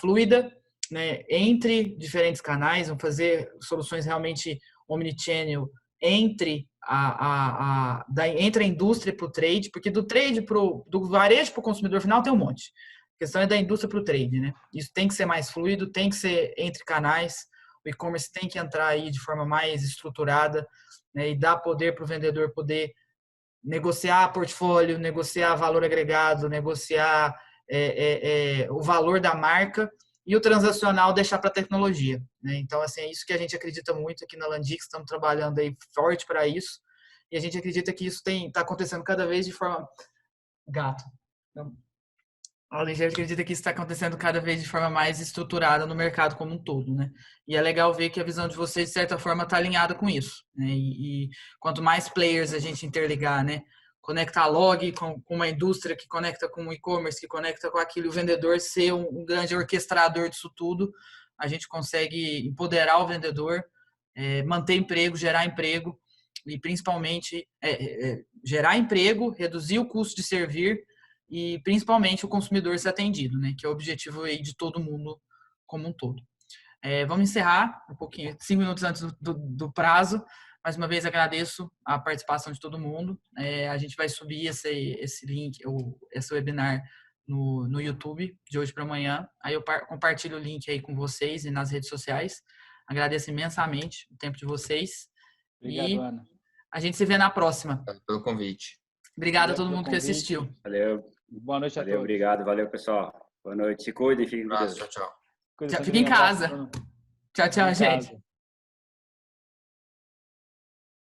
fluida, né, entre diferentes canais, vão fazer soluções realmente omnichannel entre entre a indústria para o trade, porque do varejo para o consumidor final tem um monte. A questão é da indústria para o trade, né? Isso tem que ser mais fluido, tem que ser entre canais, o e-commerce tem que entrar aí de forma mais estruturada, né, e dar poder para o vendedor poder negociar portfólio, negociar valor agregado, negociar o valor da marca, e o transacional deixar para a tecnologia, né? Então, assim, é isso que a gente acredita muito aqui na Landix, estamos trabalhando aí forte para isso, e a gente acredita que isso está acontecendo cada vez de forma... Gato. Então, a gente acredita que isso está acontecendo cada vez de forma mais estruturada no mercado como um todo, né? E é legal ver que a visão de vocês, de certa forma, está alinhada com isso, né? E quanto mais players a gente interligar, né? Conectar a log com uma indústria que conecta com o e-commerce, que conecta com aquilo, o vendedor ser um grande orquestrador disso tudo, a gente consegue empoderar o vendedor, manter emprego, gerar emprego e principalmente gerar emprego, reduzir o custo de servir e principalmente o consumidor ser atendido, né? Que é o objetivo aí de todo mundo como um todo. Vamos encerrar um pouquinho, 5 minutos antes do prazo. Mais uma vez agradeço a participação de todo mundo. A gente vai subir esse link, esse webinar no YouTube de hoje para amanhã. Aí eu compartilho o link aí com vocês e nas redes sociais. Agradeço imensamente o tempo de vocês. Obrigado, Ana. A gente se vê na próxima. Obrigado pelo convite. Obrigado a todo mundo que assistiu. Valeu. Boa noite a Valeu, todos. obrigado, valeu, pessoal. Boa noite, se cuidem, fiquem com Abraço, Deus. tchau, tchau. Cuida-se, Fica em Antônio. Um abraço, casa. Bruno. Tchau, tchau, Fica em gente. casa.